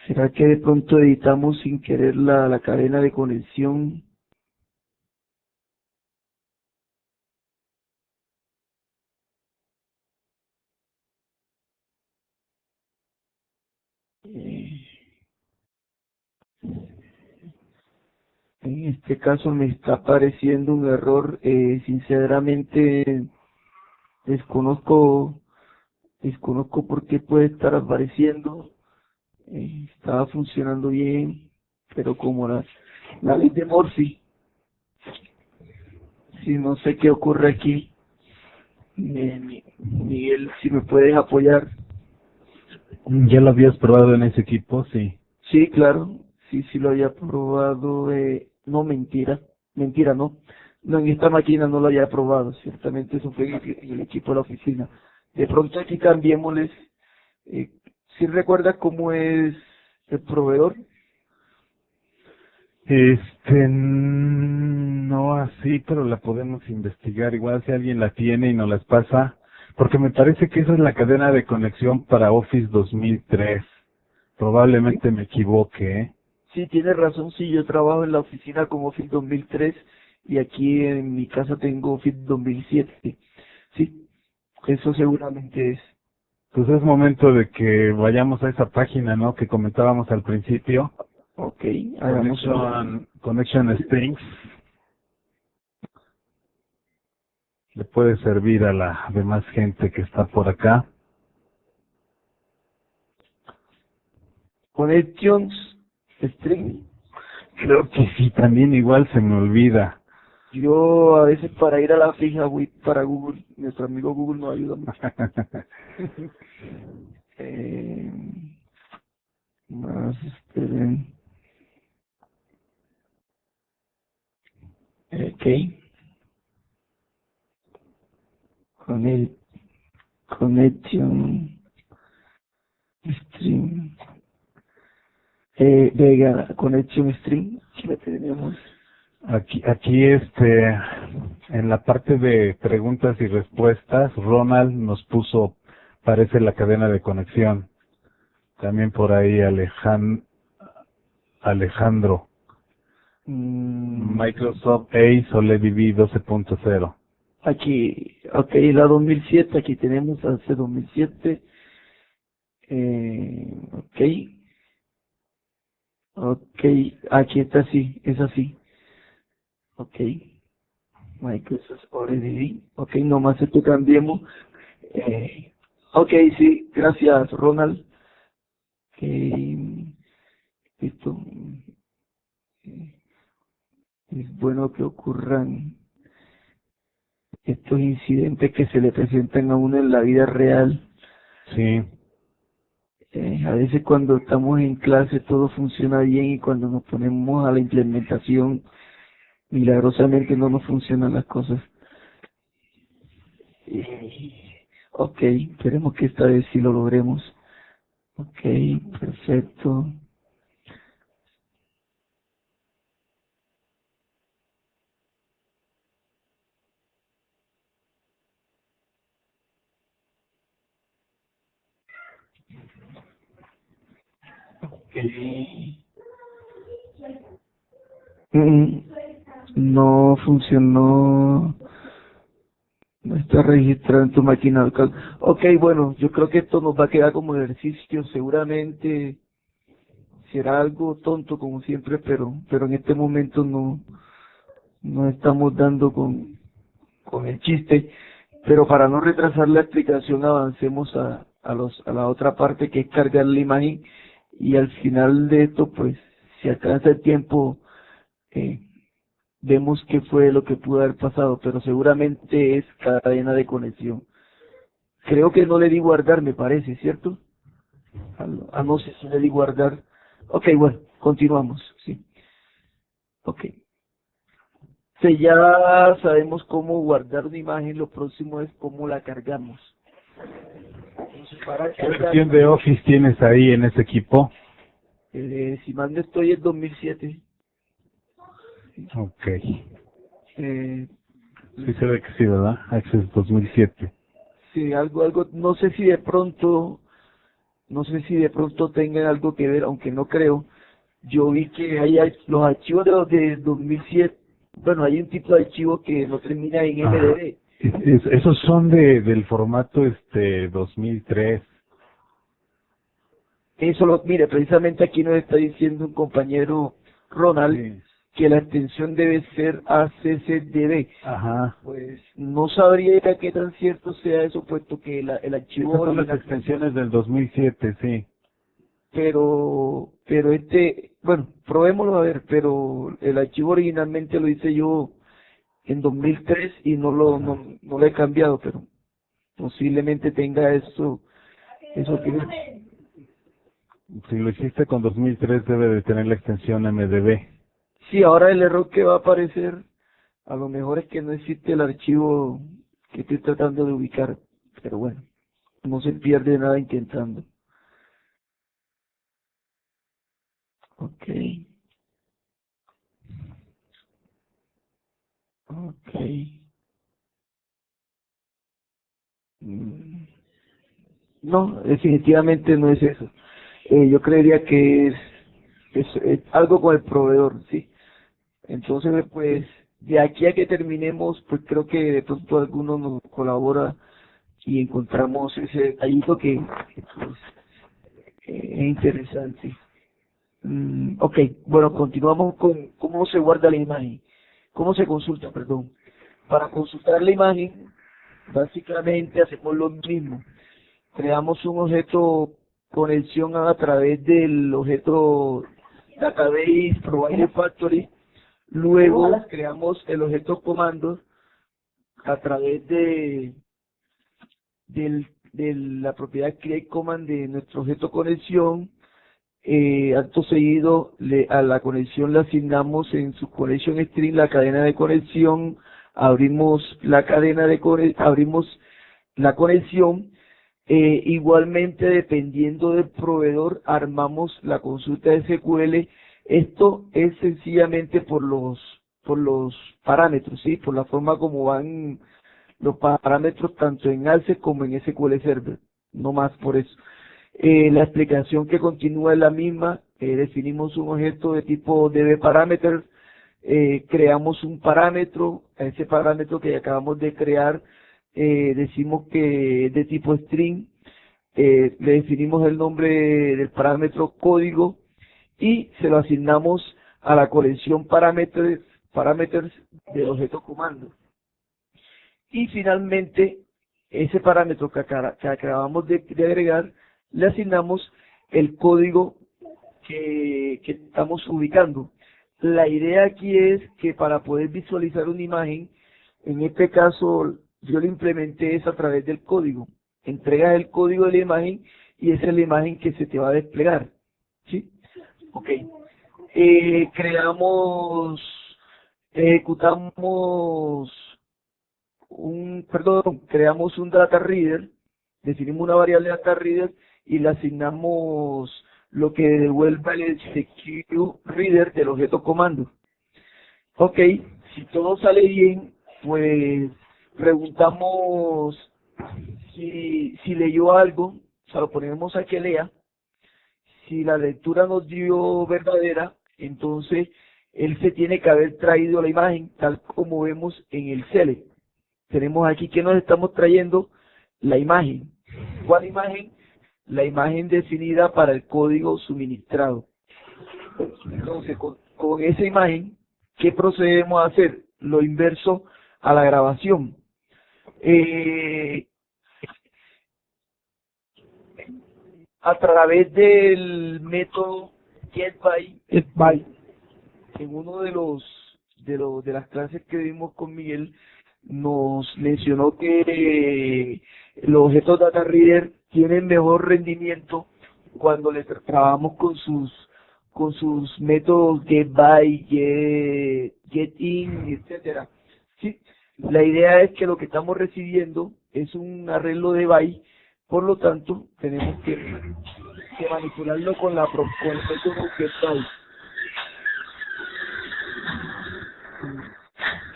¿Será que de pronto editamos sin querer la cadena de conexión? Eh, En este caso me está apareciendo un error, sinceramente Desconozco, desconozco por qué puede estar apareciendo. Estaba funcionando bien, pero como la ley de Murphy, si no sé qué ocurre aquí, Miguel, si me puedes apoyar. ¿Ya lo habías probado en ese equipo? Sí. Sí, claro, sí, sí lo había probado. No, mentira, no. No, en esta máquina no lo había probado, ciertamente eso fue en el equipo de la oficina. De pronto aquí cambiémosles. ¿Sí recuerda cómo es el proveedor? No así, pero la podemos investigar. Igual si alguien la tiene y nos las pasa, porque me parece que esa es la cadena de conexión para Office 2003. Sí, Probablemente me equivoque, ¿eh? sí, tiene razón, sí, yo trabajo en la oficina con Office 2003 y aquí en mi casa tengo Office 2007. Sí, eso seguramente es. Pues es momento de que vayamos a esa página, ¿no? Que comentábamos al principio. Ok, hagámoslo. Connection Strings. Le puede servir a la demás gente que está por acá. Connections, String. Creo que sí, también igual se me olvida. Yo a veces para ir a la fija voy para Google, nuestro amigo Google nos ayuda mucho. Eh, más, esperen. Ok, con el Connection String. Vega, Connection String, aquí la tenemos. Aquí en la parte de preguntas y respuestas, Ronald nos puso, parece la cadena de conexión. También por ahí Alejandro. Mm, Microsoft Ace OLED 12.0. Aquí, ok, la 2007, aquí tenemos hace 2007. Ok, ok, aquí está así, es así. Ok, Microsoft already. Ok, nomás esto cambiemos. Ok, sí, gracias Ronald. Que esto es bueno que ocurran estos incidentes que se le presentan a uno en la vida real. Sí, A veces cuando estamos en clase todo funciona bien y cuando nos ponemos a la implementación, milagrosamente no nos funcionan las cosas. Ok, esperemos que esta vez sí lo logremos. Ok, perfecto. Ok. Mm, no funcionó. No está registrado en tu máquina local. Ok, bueno, yo creo que esto nos va a quedar como ejercicio. Seguramente será algo tonto como siempre, pero en este momento no estamos dando con el chiste. Pero para no retrasar la explicación, avancemos a la otra parte que es cargar la imagen y al final de esto, pues, si alcanza el tiempo, eh, vemos qué fue lo que pudo haber pasado, pero seguramente es cadena de conexión. Creo que no le di guardar, me parece, ¿cierto? No sé si le di guardar. Ok, bueno, continuamos, sí. Ok. Si ya sabemos cómo guardar una imagen, lo próximo es cómo la cargamos. Entonces, para ¿qué versión cargarla, de Office tienes ahí en ese equipo? si mal no estoy, es 2007. Ok. Eh, Sí se ve que sí, ¿verdad? Access 2007. sí, algo, no sé si de pronto tengan algo que ver, aunque no creo. Yo vi que los archivos de los de 2007, bueno, hay un tipo de archivo que no termina en Ajá. MDB. Esos son del formato 2003. Mire, precisamente aquí nos está diciendo un compañero Ronald Sí. que la extensión debe ser ACCDB. Ajá. Pues no sabría qué tan cierto sea eso, puesto que el archivo Esas son las original, extensiones del 2007, sí. pero bueno, probémoslo a ver, pero el archivo originalmente lo hice yo en 2003 y no lo he cambiado, pero posiblemente tenga eso que ver. Si lo hiciste con 2003 debe de tener la extensión MDB. Sí, ahora el error que va a aparecer, a lo mejor es que no existe el archivo que estoy tratando de ubicar, pero bueno, no se pierde nada intentando. Ok, ok. Mm, No, definitivamente no es eso. Yo creería que es algo con el proveedor, sí. Entonces, pues, de aquí a que terminemos, pues creo que de pronto alguno nos colabora y encontramos ese detallito que, pues, es interesante. Ok, bueno, continuamos con cómo se guarda la imagen, cómo se consulta, perdón. Para consultar la imagen, básicamente hacemos lo mismo. Creamos un objeto conexión a través del objeto Database Provider Factory. Luego creamos el objeto comandos a través de la propiedad create command de nuestro objeto conexión. Acto seguido a la conexión le asignamos en su connection string la cadena de conexión, abrimos la cadena de abrimos la conexión. Igualmente, dependiendo del proveedor, armamos la consulta de SQL. Esto es sencillamente por los parámetros, ¿sí? Por la forma como van los parámetros tanto en ALCE como en SQL Server, no más por eso. La explicación que continúa es la misma. Definimos un objeto de tipo DBParameters, creamos un parámetro. A ese parámetro que acabamos de crear decimos que es de tipo string. Le definimos el nombre del parámetro código y se lo asignamos a la colección parameters del objeto comando. Y finalmente, ese parámetro que acabamos de agregar, le asignamos el código que estamos ubicando. La idea aquí es que para poder visualizar una imagen, en este caso yo lo implementé es a través del código. Entregas el código de la imagen y esa es la imagen que se te va a desplegar. ¿Sí? Ok. Ejecutamos creamos un data reader, definimos una variable data reader y le asignamos lo que devuelva el secure reader del objeto comando. Ok, si todo sale bien, pues preguntamos si leyó algo, o sea, lo ponemos a que lea. Si la lectura nos dio verdadera, entonces él se tiene que haber traído la imagen tal como vemos en el select. Tenemos aquí que nos estamos trayendo la imagen. ¿Cuál imagen? La imagen definida para el código suministrado. Entonces, con esa imagen, ¿qué procedemos a hacer? Lo inverso a la grabación. A través del método getBy, en uno de las clases que vimos con Miguel, nos mencionó que los objetos data reader tienen mejor rendimiento cuando le trabajamos con sus métodos getBy, getin, etcétera. Sí, la idea es que lo que estamos recibiendo es un arreglo de byte, por lo tanto tenemos que manipularlo con el método getBy.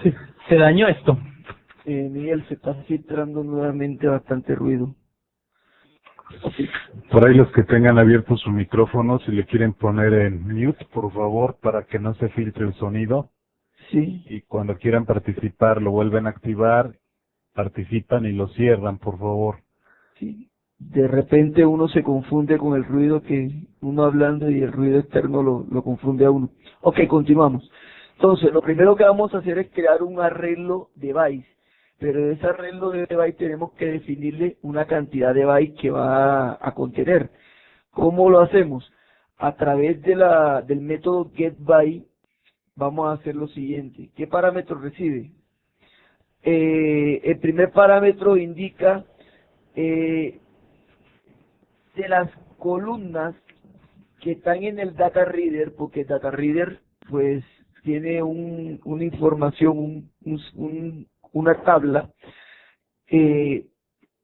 Sí, se dañó esto. Miguel, se está filtrando nuevamente bastante ruido. Por ahí los que tengan abierto su micrófono, si le quieren poner en mute, por favor, para que no se filtre el sonido. Sí. Y cuando quieran participar, lo vuelven a activar, participan y lo cierran, por favor. Sí. De repente uno se confunde con el ruido que uno hablando y el ruido externo lo confunde a uno. Ok, continuamos. Entonces, lo primero que vamos a hacer es crear un arreglo de bytes, pero de ese arreglo de bytes tenemos que definirle una cantidad de bytes que va a contener. ¿Cómo lo hacemos? A través del método getByte vamos a hacer lo siguiente. ¿Qué parámetro recibe? El primer parámetro indica de las columnas que están en el data reader, porque el data reader pues tiene una información, una tabla de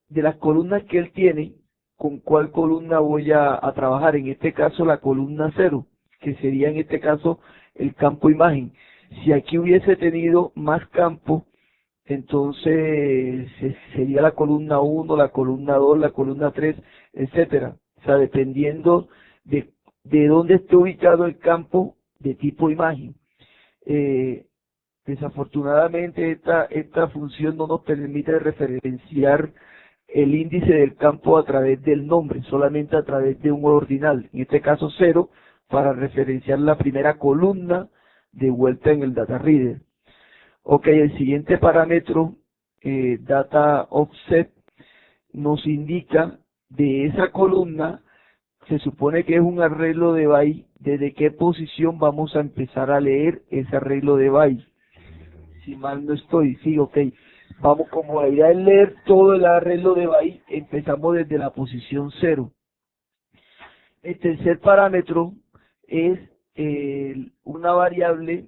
las columnas que él tiene, con cuál columna voy a trabajar. En este caso la columna 0, que sería en este caso el campo imagen. Si aquí hubiese tenido más campos, entonces sería la columna 1, la columna 2, la columna 3, etcétera. O sea, dependiendo de dónde esté ubicado el campo de tipo imagen. Desafortunadamente esta función no nos permite referenciar el índice del campo a través del nombre, solamente a través de un ordinal, en este caso 0, para referenciar la primera columna de vuelta en el data reader. Ok, el siguiente parámetro, data offset, nos indica de esa columna, se supone que es un arreglo de byte, desde qué posición vamos a empezar a leer ese arreglo de byte. Si mal no estoy, sí, ok. Vamos, como la idea es leer todo el arreglo de byte, empezamos desde la posición 0. El tercer parámetro es una variable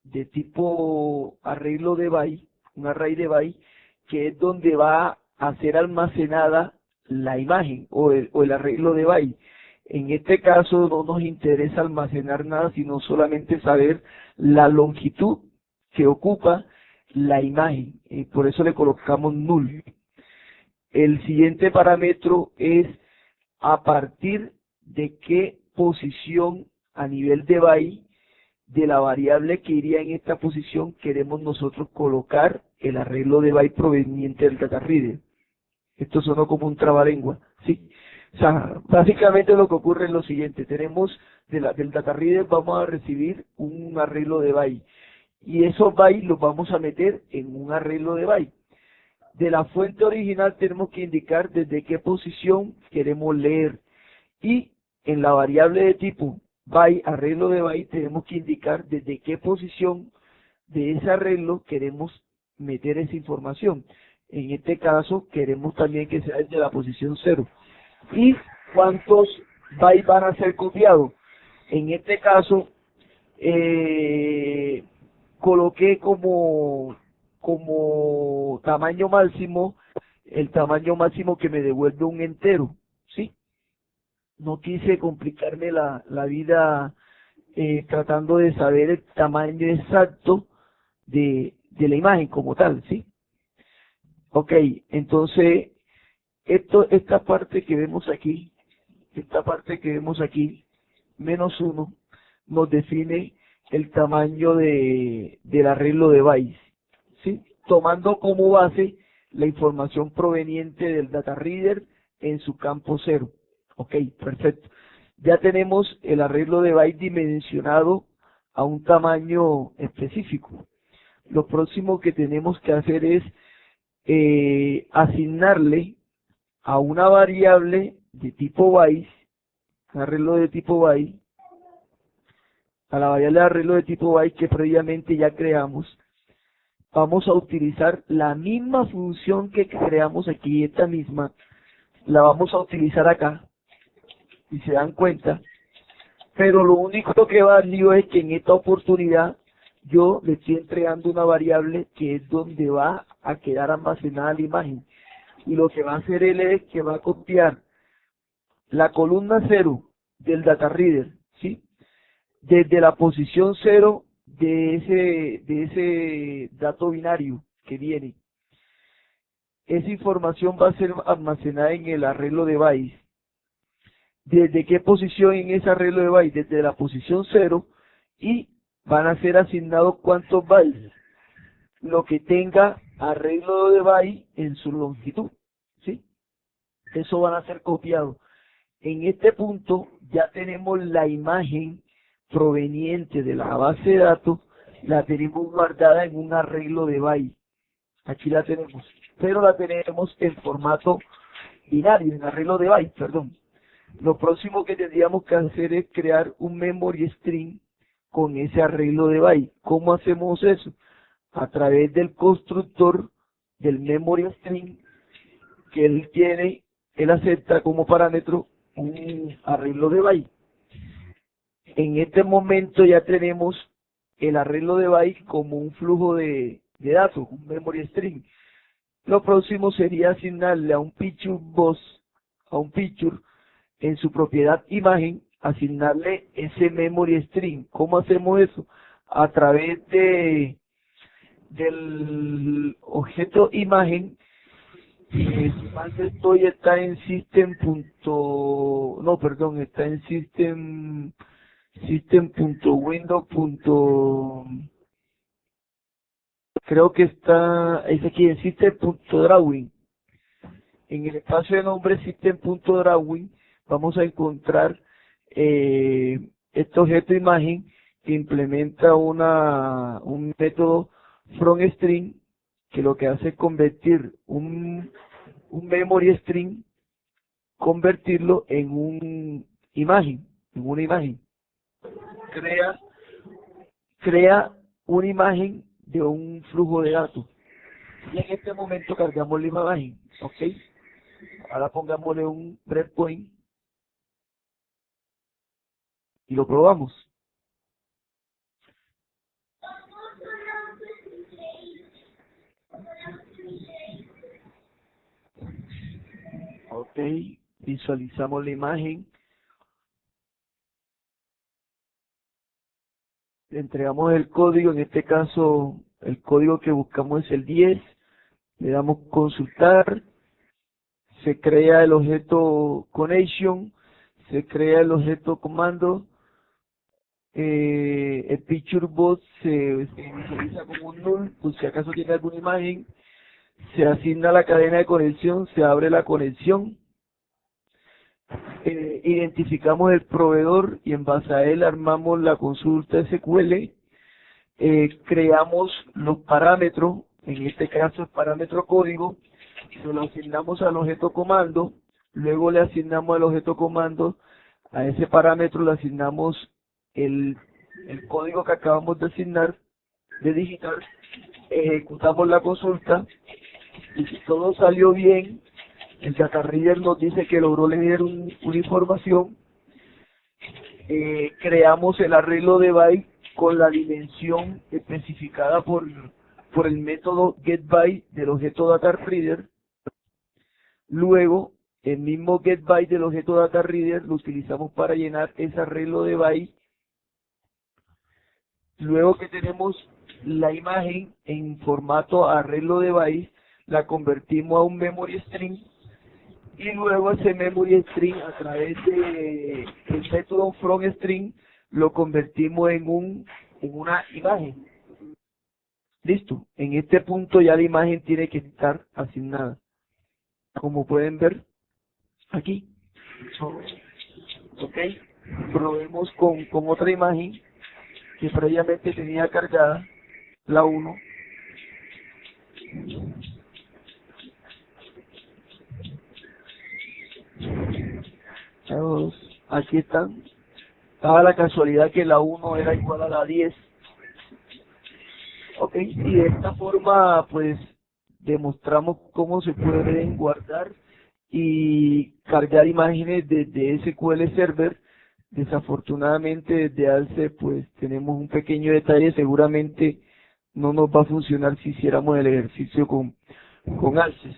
de tipo arreglo de byte, un array de byte, que es donde va a ser almacenada la imagen o el arreglo de byte. En este caso no nos interesa almacenar nada, sino solamente saber la longitud que ocupa la imagen, y por eso le colocamos null. El siguiente parámetro es a partir de qué posición a nivel de byte de la variable que iría en esta posición queremos nosotros colocar el arreglo de byte proveniente del data reader. Esto sonó como un trabalengua, ¿sí? O sea, básicamente lo que ocurre es lo siguiente: tenemos del data reader vamos a recibir un arreglo de byte, y esos bytes los vamos a meter en un arreglo de byte. De la fuente original tenemos que indicar desde qué posición queremos leer, y en la variable de tipo byte, arreglo de byte, tenemos que indicar desde qué posición de ese arreglo queremos meter esa información. En este caso queremos también que sea desde la posición 0. ¿Y cuántos bytes van a ser copiados? En este caso coloqué como tamaño máximo el tamaño máximo que me devuelve un entero, ¿sí? No quise complicarme la vida tratando de saber el tamaño exacto de la imagen como tal, ¿sí? Ok, entonces esta parte que vemos aquí, menos 1, nos define el tamaño del arreglo de bytes, ¿sí? Tomando como base la información proveniente del data reader en su campo 0. Ok, perfecto. Ya tenemos el arreglo de byte dimensionado a un tamaño específico. Lo próximo que tenemos que hacer es asignarle a una variable de tipo byte, un arreglo de tipo byte, a la variable de arreglo de tipo byte que previamente ya creamos, vamos a utilizar la misma función que creamos aquí, esta misma, la vamos a utilizar acá, si se dan cuenta, pero lo único que valió es que en esta oportunidad yo le estoy entregando una variable que es donde va a quedar almacenada la imagen, y lo que va a hacer él es que va a copiar la columna 0 del data reader, ¿sí? Desde la posición 0 de ese dato binario que viene. Esa información va a ser almacenada en el arreglo de bytes. ¿Desde qué posición en ese arreglo de bytes? Desde la posición 0, y van a ser asignados cuántos bytes, lo que tenga arreglo de byte en su longitud, ¿sí? Eso van a ser copiados. En este punto ya tenemos la imagen proveniente de la base de datos la tenemos guardada en un arreglo de byte. Aquí la tenemos, pero la tenemos en formato binario, en arreglo de byte, perdón. Lo próximo que tendríamos que hacer es crear un memory string con ese arreglo de byte. ¿Cómo hacemos eso? A través del constructor del memory string que él acepta como parámetro un arreglo de byte. En este momento ya tenemos el arreglo de byte como un flujo de datos, un memory string. Lo próximo sería asignarle a un picture bus, a un picture, en su propiedad imagen, asignarle ese memory string. ¿Cómo hacemos eso? A través del objeto imagen, si mal no estoy, está en está en system.window. Creo que es aquí en system.drawing. En el espacio de nombre system.drawing vamos a encontrar este objeto imagen que implementa un método fromString, que lo que hace es convertir un memory string, convertirlo en una imagen. Crea una imagen de un flujo de datos. Y en este momento cargamos la imagen, ¿ok? Ahora pongámosle un breakpoint y lo probamos. Ok, visualizamos la imagen. Le entregamos el código, en este caso el código que buscamos es el 10. Le damos consultar. Se crea el objeto connection, se crea el objeto comando, el picture bot se visualiza como un null, pues si acaso tiene alguna imagen, se asigna la cadena de conexión, se abre la conexión, identificamos el proveedor y en base a él armamos la consulta SQL, creamos los parámetros, en este caso el parámetro código, se lo asignamos al objeto comando, luego le asignamos al objeto comando, a ese parámetro le asignamos el código que acabamos de asignar, de digitar, ejecutamos la consulta, y si todo salió bien, el data reader nos dice que logró leer una información, creamos el arreglo de byte con la dimensión especificada por el método getByte del objeto dataReader. Luego, el mismo getByte del objeto dataReader lo utilizamos para llenar ese arreglo de byte. Luego que tenemos la imagen en formato arreglo de byte, la convertimos a un memory string y luego ese memory string a través de el método fromString lo convertimos en una imagen. Listo, en este punto ya la imagen tiene que estar asignada, como pueden ver aquí. Ok, probemos con otra imagen que previamente tenía cargada, la 1. La 2, aquí están. Daba la casualidad que la 1 era igual a la 10. Ok, y de esta forma pues demostramos cómo se pueden guardar y cargar imágenes desde SQL Server. Desafortunadamente desde ALCE pues tenemos un pequeño detalle, seguramente no nos va a funcionar si hiciéramos el ejercicio con ALCE.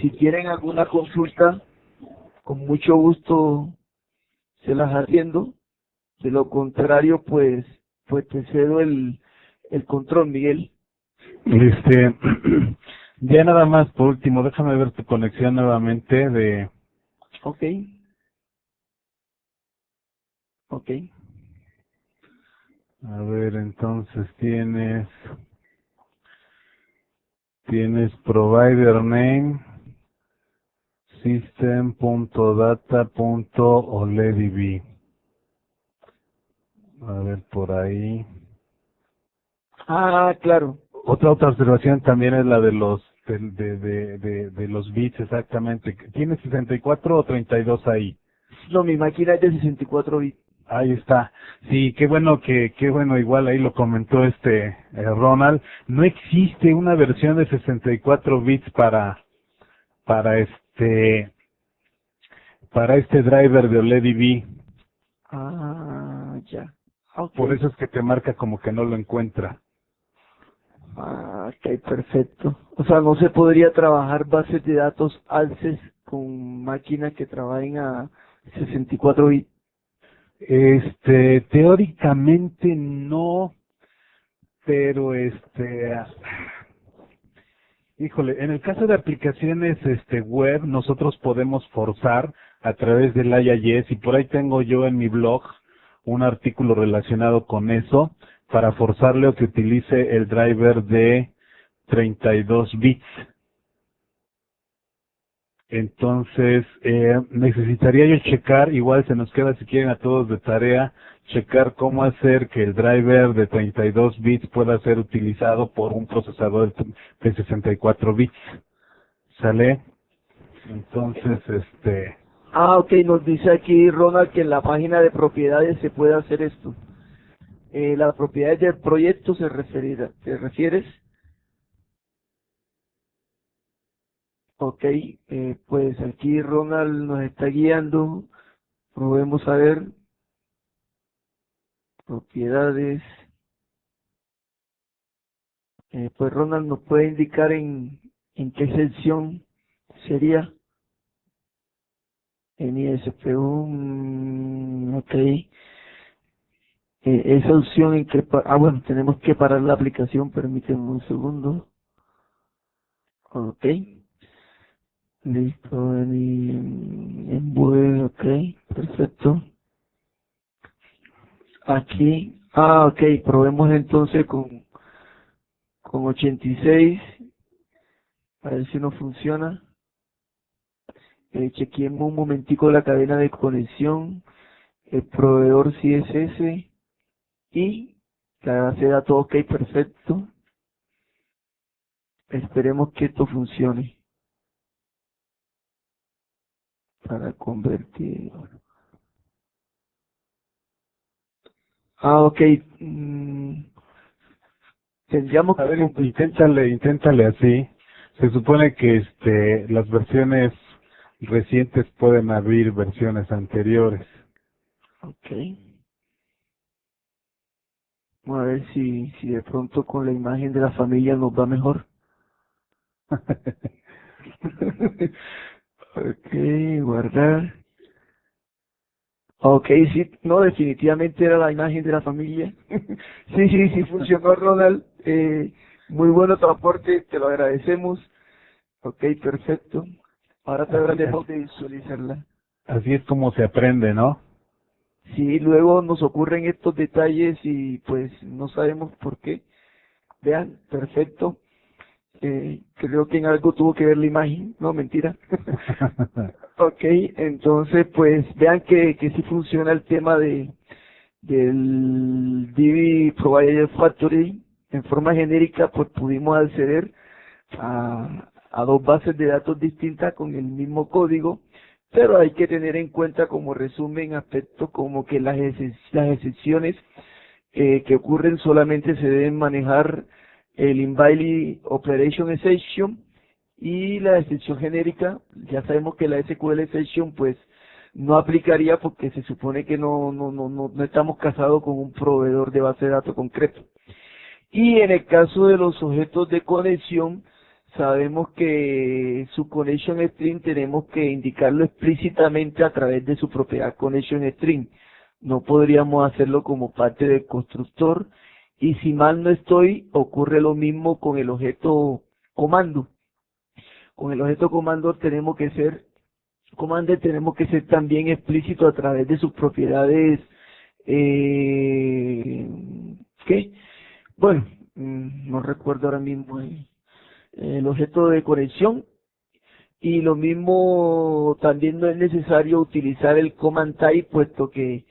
Si quieren alguna consulta, con mucho gusto se las atiendo. De lo contrario, pues te cedo el control, Miguel. Ya nada más por último, déjame ver tu conexión nuevamente de... Ok. A ver, entonces tienes provider name system.data.oledb. A ver, por ahí. Ah, claro. Otra observación también es la de los de los bits exactamente. ¿Tiene 64 o 32 ahí? No, mi máquina es de 64 bits. Ahí está. Sí, qué bueno, igual ahí lo comentó Ronald. No existe una versión de 64 bits para para este driver de OLED. Ah, ya. Ok. Por eso es que te marca como que no lo encuentra. Ah, ok, perfecto. O sea, no se podría trabajar bases de datos ALCES con máquinas que trabajen a 64 bits. Teóricamente no, pero híjole, en el caso de aplicaciones web, nosotros podemos forzar a través del IIS, y por ahí tengo yo en mi blog un artículo relacionado con eso, para forzarle a que utilice el driver de 32 bits. Entonces, necesitaría yo checar, igual se nos queda si quieren a todos de tarea, checar cómo hacer que el driver de 32 bits pueda ser utilizado por un procesador de 64 bits. ¿Sale? Entonces, Ah, ok, nos dice aquí Ronald que en la página de propiedades se puede hacer esto. Las propiedades del proyecto ¿te refieres? Ok, pues aquí Ronald nos está guiando. Probemos a ver propiedades. Pues Ronald nos puede indicar en qué sección sería en ISPU. Ok, esa opción en que, bueno, tenemos que parar la aplicación, permíteme un segundo. Ok, listo, en web, ok, perfecto. Aquí, ok, probemos entonces con 86, a ver si no funciona. Chequeemos un momentico la cadena de conexión, el proveedor CSS y la base de datos, ok, perfecto. Esperemos que esto funcione para convertir. Ok, tendríamos a que ver, convertir. inténtale así. Se supone que las versiones recientes pueden abrir versiones anteriores. Ok, vamos a ver si de pronto con la imagen de la familia nos va mejor. Ok, guardar. Ok, sí, no, definitivamente era la imagen de la familia. Sí, funcionó Ronald. Muy bueno tu aporte, te lo agradecemos. Ok, perfecto. Ahora Así, trataremos de visualizarla. así es como se aprende, ¿no? Sí, luego nos ocurren estos detalles y pues no sabemos por qué. Vean, perfecto. Creo que en algo tuvo que ver la imagen, no, mentira. Ok, entonces pues vean que sí funciona el tema del DB Provider Factory. En forma genérica pues pudimos acceder a dos bases de datos distintas con el mismo código, pero hay que tener en cuenta como resumen aspectos como que las excepciones que ocurren solamente se deben manejar el Invalid Operation Exception y la excepción genérica. Ya sabemos que la SQL Exception pues no aplicaría porque se supone que no estamos casados con un proveedor de base de datos concreto. Y en el caso de los objetos de conexión, sabemos que su connection string tenemos que indicarlo explícitamente a través de su propiedad connection string. No podríamos hacerlo como parte del constructor. Y si mal no estoy, ocurre lo mismo con el objeto comando. Con el objeto comando tenemos que ser también explícito a través de sus propiedades, eh, ¿qué? Bueno, no recuerdo ahora mismo el objeto de conexión, y lo mismo también no es necesario utilizar el command type, puesto que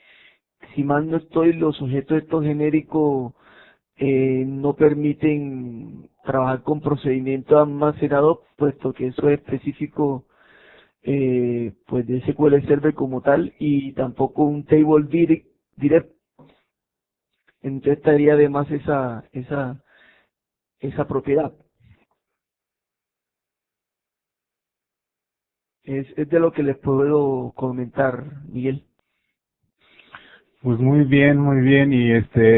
si mal no estoy, los objetos estos genéricos no permiten trabajar con procedimiento almacenado, puesto que eso es específico pues de SQL Server como tal, y tampoco un table direct. Entonces estaría además esa propiedad. Es de lo que les puedo comentar, Miguel. Pues muy bien, y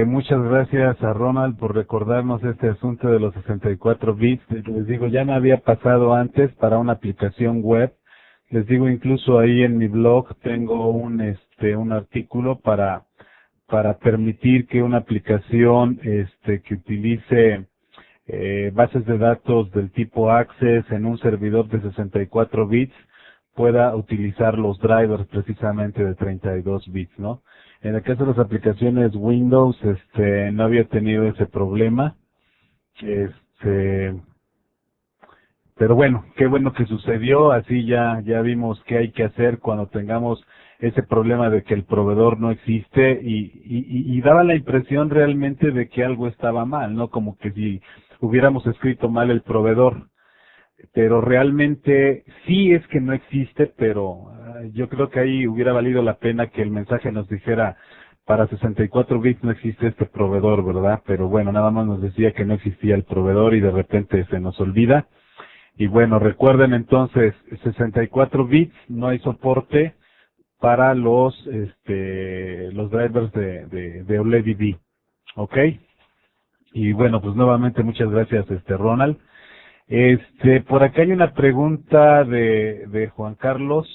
muchas gracias a Ronald por recordarnos este asunto de los 64 bits. Les digo, ya me había pasado antes para una aplicación web. Les digo, incluso ahí en mi blog tengo un artículo para permitir que una aplicación que utilice bases de datos del tipo Access en un servidor de 64 bits pueda utilizar los drivers precisamente de 32 bits, ¿no? En el caso de las aplicaciones Windows, no había tenido ese problema. Pero bueno, qué bueno que sucedió, así ya vimos qué hay que hacer cuando tengamos ese problema de que el proveedor no existe y daba la impresión realmente de que algo estaba mal, ¿no? Como que si hubiéramos escrito mal el proveedor, pero realmente sí es que no existe, pero yo creo que ahí hubiera valido la pena que el mensaje nos dijera para 64 bits no existe este proveedor, ¿verdad? Pero bueno, nada más nos decía que no existía el proveedor y de repente se nos olvida. Y bueno, recuerden entonces, 64 bits no hay soporte para los drivers de OLED, ¿ok? Y bueno, pues nuevamente muchas gracias, Ronald. Por acá hay una pregunta de Juan Carlos.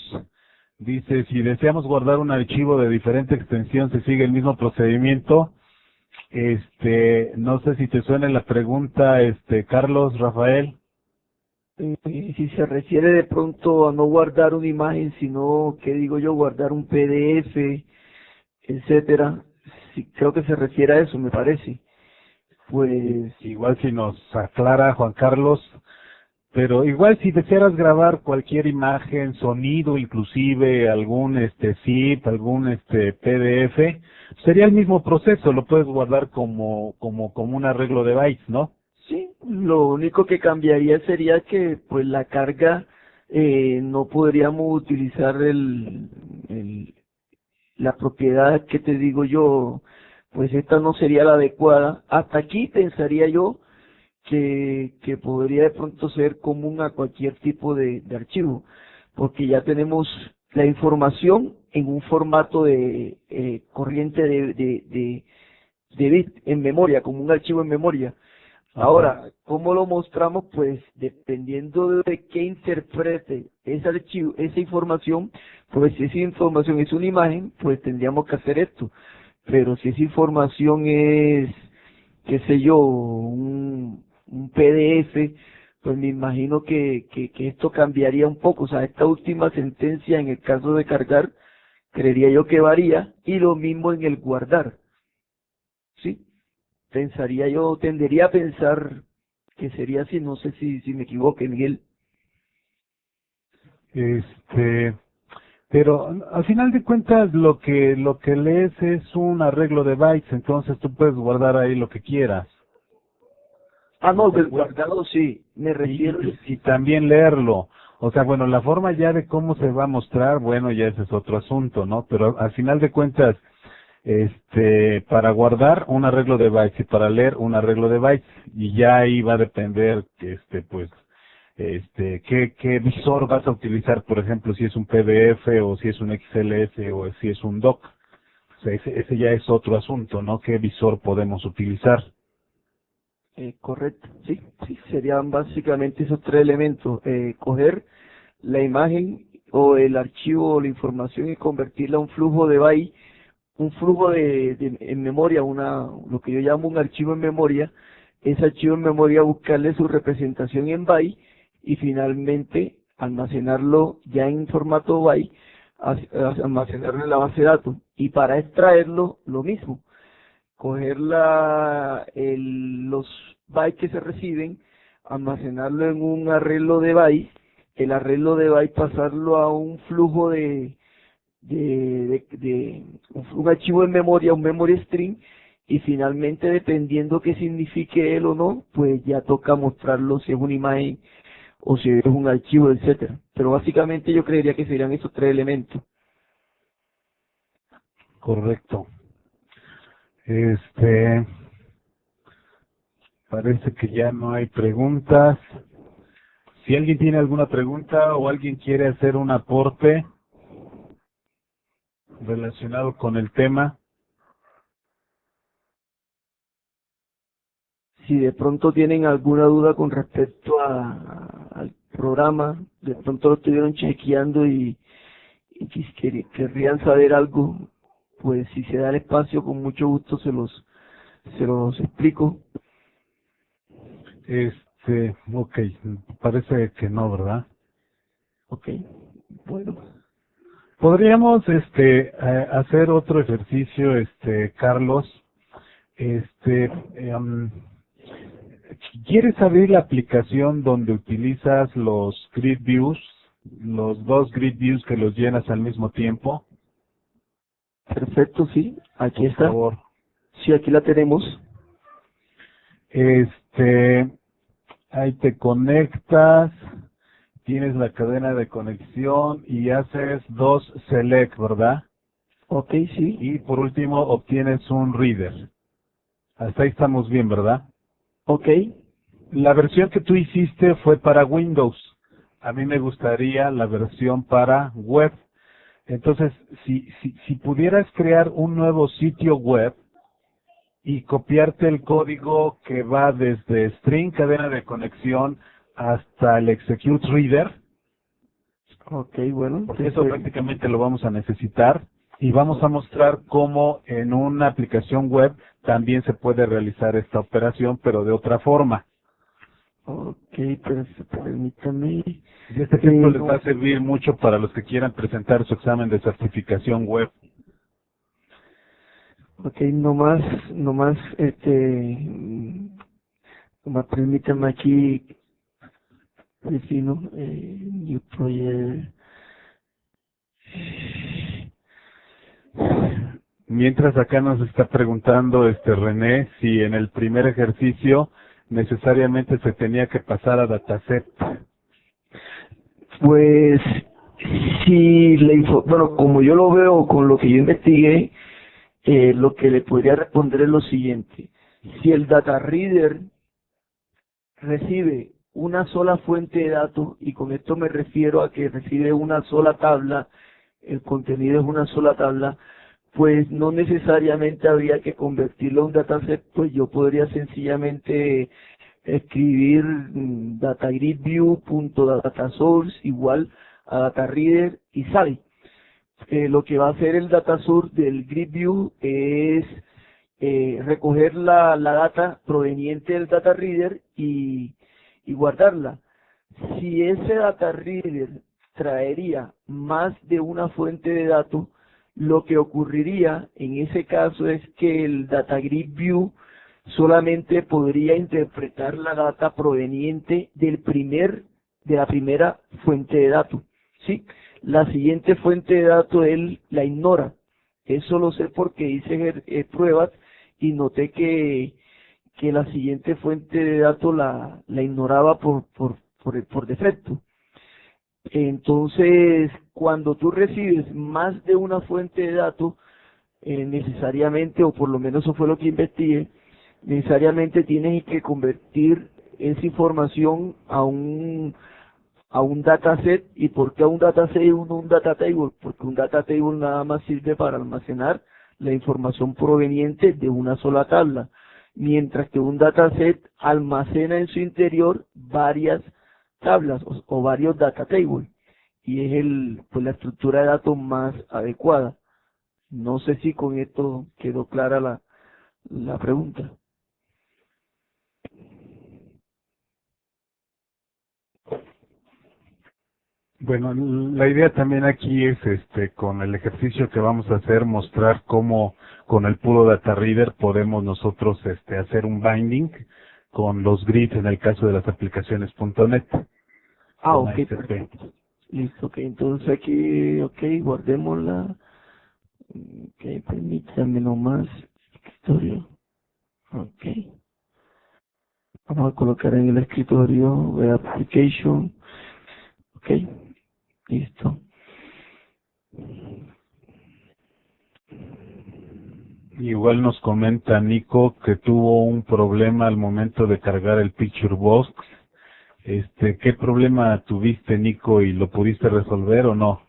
Dice, si deseamos guardar un archivo de diferente extensión, ¿se sigue el mismo procedimiento? No sé si te suena la pregunta, Carlos, Rafael. Si se refiere de pronto a no guardar una imagen, sino, ¿qué digo yo? Guardar un PDF, etcétera. Sí, creo que se refiere a eso, me parece. Pues igual si nos aclara Juan Carlos, pero igual si desearas grabar cualquier imagen, sonido, inclusive algún zip, algún PDF, sería el mismo proceso, lo puedes guardar como un arreglo de bytes, ¿no? sí, lo único que cambiaría sería que pues la carga no podríamos utilizar la propiedad que te digo yo, pues esta no sería la adecuada. Hasta aquí pensaría yo que podría de pronto ser común a cualquier tipo de archivo, porque ya tenemos la información en un formato de corriente de bit en memoria, como un archivo en memoria. Ahora, ¿cómo lo mostramos? Pues dependiendo de qué interprete ese archivo, esa información, pues si esa información es una imagen, pues tendríamos que hacer esto. Pero si esa información es, qué sé yo, un PDF, pues me imagino que esto cambiaría un poco. O sea, esta última sentencia en el caso de cargar, creería yo que varía, y lo mismo en el guardar. ¿Sí? Pensaría yo, tendería a pensar que sería así, no sé si me equivoque, Miguel. Pero al final de cuentas lo que lees es un arreglo de bytes, entonces tú puedes guardar ahí lo que quieras. No, del guardado sí, me refiero. Y también leerlo. O sea, bueno, la forma ya de cómo se va a mostrar, bueno, ya ese es otro asunto, ¿no? Pero al final de cuentas, para guardar un arreglo de bytes y para leer un arreglo de bytes, y ya ahí va a depender, qué visor vas a utilizar, por ejemplo, si es un PDF o si es un XLS o si es un doc. O sea, ese ya es otro asunto, ¿no? ¿Qué visor podemos utilizar? Correcto, sí, serían básicamente esos tres elementos, coger la imagen o el archivo o la información y convertirla a un flujo de byte, un flujo en memoria, lo que yo llamo un archivo en memoria, ese archivo en memoria buscarle su representación en byte y finalmente almacenarlo ya en formato byte, almacenarlo en la base de datos, y para extraerlo lo mismo, coger los bytes que se reciben, almacenarlo en un arreglo de bytes, el arreglo de bytes pasarlo a un flujo de un archivo en memoria, un memory string, y finalmente, dependiendo qué signifique él o no, pues ya toca mostrarlo si es una imagen o si es un archivo, etcétera. Pero básicamente yo creería que serían esos tres elementos. Correcto. Parece que ya no hay preguntas. Si alguien tiene alguna pregunta o alguien quiere hacer un aporte relacionado con el tema. Si de pronto tienen alguna duda con respecto al programa, de pronto lo estuvieron chequeando y querrían saber algo, pues si se da el espacio, con mucho gusto se los explico. Ok, parece que no, ¿verdad? Ok, bueno. Podríamos hacer otro ejercicio, Carlos. ¿Quieres abrir la aplicación donde utilizas los grid views, los dos grid views que los llenas al mismo tiempo? Perfecto, sí, aquí Por está. favor. Sí, aquí la tenemos. Ahí te conectas, tienes la cadena de conexión y haces dos select, ¿verdad? Ok, sí. Y por último obtienes un reader. Hasta ahí estamos bien, ¿verdad? Ok, La versión que tú hiciste fue para Windows. A mí me gustaría la versión para web. Entonces, si pudieras crear un nuevo sitio web y copiarte el código que va desde string, cadena de conexión, hasta el execute reader, ok, bueno. porque eso prácticamente lo vamos a necesitar, y vamos a mostrar cómo en una aplicación web también se puede realizar esta operación, pero de otra forma. Ok, pero permítame. Y este ejemplo les No. va a servir mucho para los que quieran presentar su examen de certificación web. Ok, nomás, nomás permítame aquí, vecino, new project. Mientras acá nos está preguntando René si en el primer ejercicio necesariamente se tenía que pasar a dataset. Pues, si bueno, como yo lo veo con lo que yo investigué, lo que le podría responder es lo siguiente. Si el data reader recibe una sola fuente de datos, y con esto me refiero a que recibe una sola tabla, el contenido es una sola tabla, pues no necesariamente habría que convertirlo a un dataset, pues yo podría sencillamente escribir datagridview.datasource igual a datareader y sale. Lo que va a hacer el datasource del gridview es recoger la data proveniente del data reader y guardarla. Si ese data reader traería más de una fuente de datos, lo que ocurriría en ese caso es que el data grid view solamente podría interpretar la data proveniente de la primera fuente de datos, ¿sí? La siguiente fuente de datos él la ignora. Eso lo sé porque hice pruebas y noté que la siguiente fuente de datos la ignoraba por defecto. Entonces, cuando tú recibes más de una fuente de datos, necesariamente, o por lo menos eso fue lo que investigué, necesariamente tienes que convertir esa información a un dataset. ¿Y por qué a un dataset y no un data table? Porque un data table nada más sirve para almacenar la información proveniente de una sola tabla, mientras que un dataset almacena en su interior varias tablas o varios data tables, y es pues la estructura de datos más adecuada. No sé si con esto quedó clara la pregunta. Bueno, la idea también aquí es, con el ejercicio que vamos a hacer, mostrar cómo con el puro data reader podemos nosotros, hacer un binding con los grids en el caso de las aplicaciones .NET. Ah, con ok, ASP. perfecto. Listo, ok, entonces aquí, ok, guardémosla. Ok, permítame nomás. Escritorio. Ok. Vamos a colocar en el escritorio web application. Ok, listo. Igual nos comenta Nico que tuvo un problema al momento de cargar el Picture Box. ¿Qué problema tuviste, Nico, y lo pudiste resolver o no?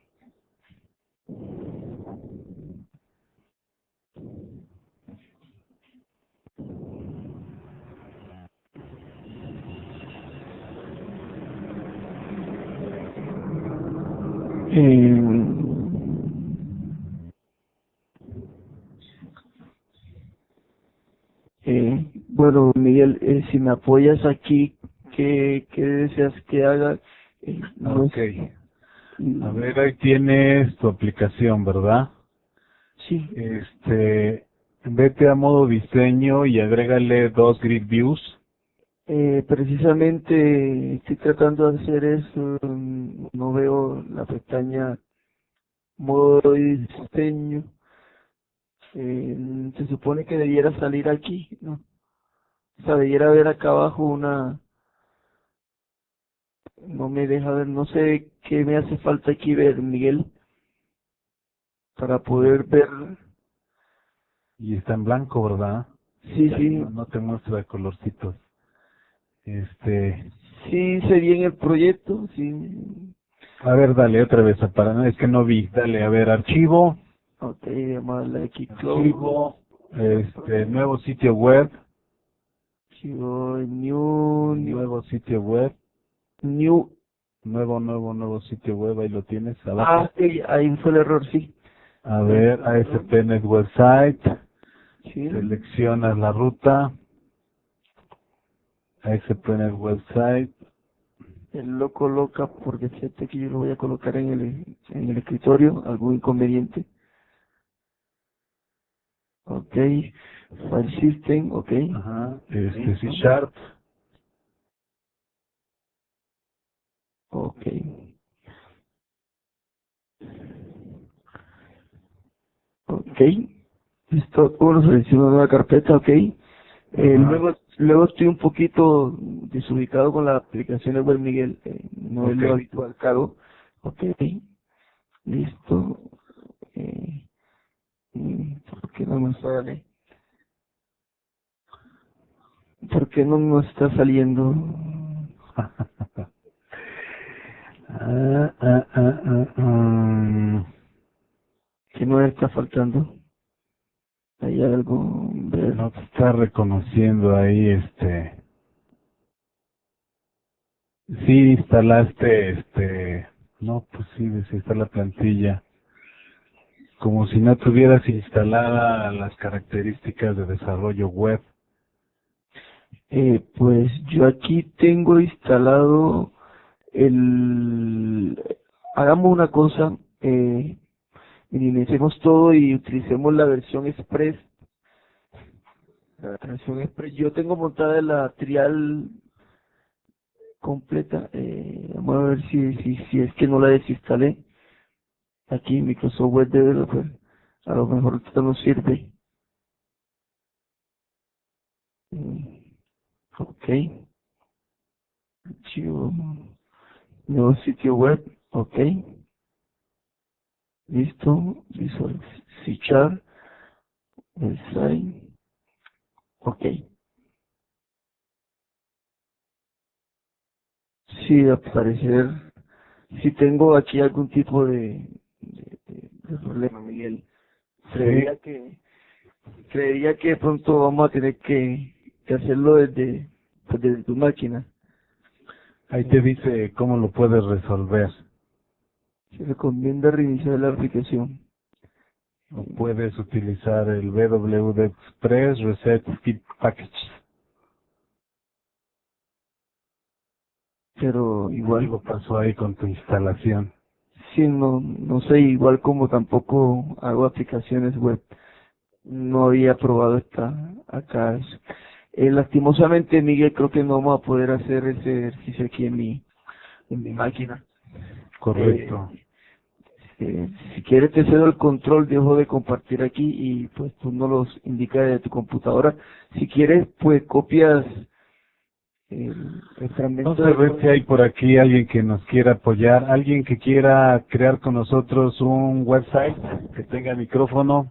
Eh, bueno, Miguel, si me apoyas aquí, ¿qué deseas que haga? No Ok. A ver, ahí tienes tu aplicación, ¿verdad? sí, Vete a modo diseño y agrégale 2 grid views. precisamente estoy tratando de hacer eso, no veo la pestaña modo diseño. Se supone que debiera salir aquí, ¿no? O sea, debiera haber acá abajo no me deja ver, no sé qué me hace falta aquí ver, Miguel, para poder ver. Y está en blanco, ¿verdad? Sí, sí, No te muestra de colorcitos. Este, sí sé bien el proyecto, sí. a ver, dale otra vez, es que no vi. Dale, a ver, archivo, Ok, llamarle aquí close, archivo, nuevo sitio web, archivo new, nuevo sitio web, new. nuevo sitio web, ahí lo tienes Ah, abajo. ok, ahí fue el error, sí. A ver, ASP.NET Website, Sí, seleccionas la ruta, ASP.NET Website, él lo coloca porque fíjate que yo lo voy a colocar en el escritorio, algún inconveniente. Ok, file system, ok. ajá, C Listo. Sharp, Ok, ok. Listo, bueno, selecciono una nueva carpeta, ok. ajá, Luego estoy un poquito desubicado con la aplicación de web, Miguel. No es ok. lo habitual que hago. Ok, listo. ¿Por qué no me sale? ¿Por qué no me está saliendo? Ah. ¿Qué me está faltando? Hay algo, ver. No te está reconociendo ahí, Sí instalaste, no, pues sí, desinstala la plantilla. Como si no tuvieras instalada las características de desarrollo web. Pues yo aquí tengo instalado el... Hagamos una cosa, minimicemos todo y utilicemos la versión Express. La versión Express, yo tengo montada la trial completa. Vamos a ver si es que no la desinstalé. Aquí Microsoft Web Developer. A lo mejor esto no sirve. Mm, Ok. Archivo. Nuevo sitio web. Ok. Listo. Visual C Sharp. Design. Ok. Sí, al parecer, si tengo aquí algún tipo de problema, Miguel. Sí, Creería que de pronto vamos a tener que hacerlo pues desde tu máquina. ahí te dice cómo lo puedes resolver. Se recomienda reiniciar la aplicación. O puedes utilizar el WD Express Reset Skip Package. Pero igual, Algo pasó ahí con tu instalación. sí, no sé, igual como tampoco hago aplicaciones web, no había probado acá eso. Lastimosamente, Miguel, creo que no vamos a poder hacer ese ejercicio aquí en mi máquina. Correcto. Si quieres te cedo el control, dejo de compartir aquí y pues tú no los indicas de tu computadora. Si quieres, pues copias el fragmento. Vamos a ver si hay por aquí alguien que nos quiera apoyar, alguien que quiera crear con nosotros un website que tenga micrófono.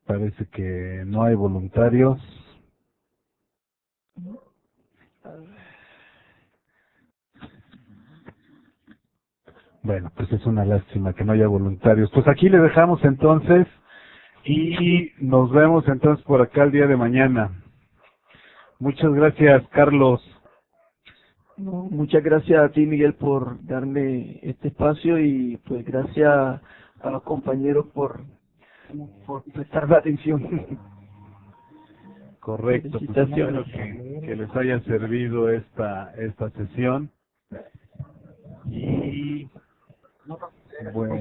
Parece que no hay voluntarios. Bueno, pues es una lástima que no haya voluntarios. Pues aquí le dejamos entonces y nos vemos entonces por acá el día de mañana. Muchas gracias, Carlos. No, muchas gracias a ti, Miguel, por darme este espacio y pues gracias a los compañeros por prestar la atención. Correcto, pues espero que les haya servido esta sesión. Y bueno,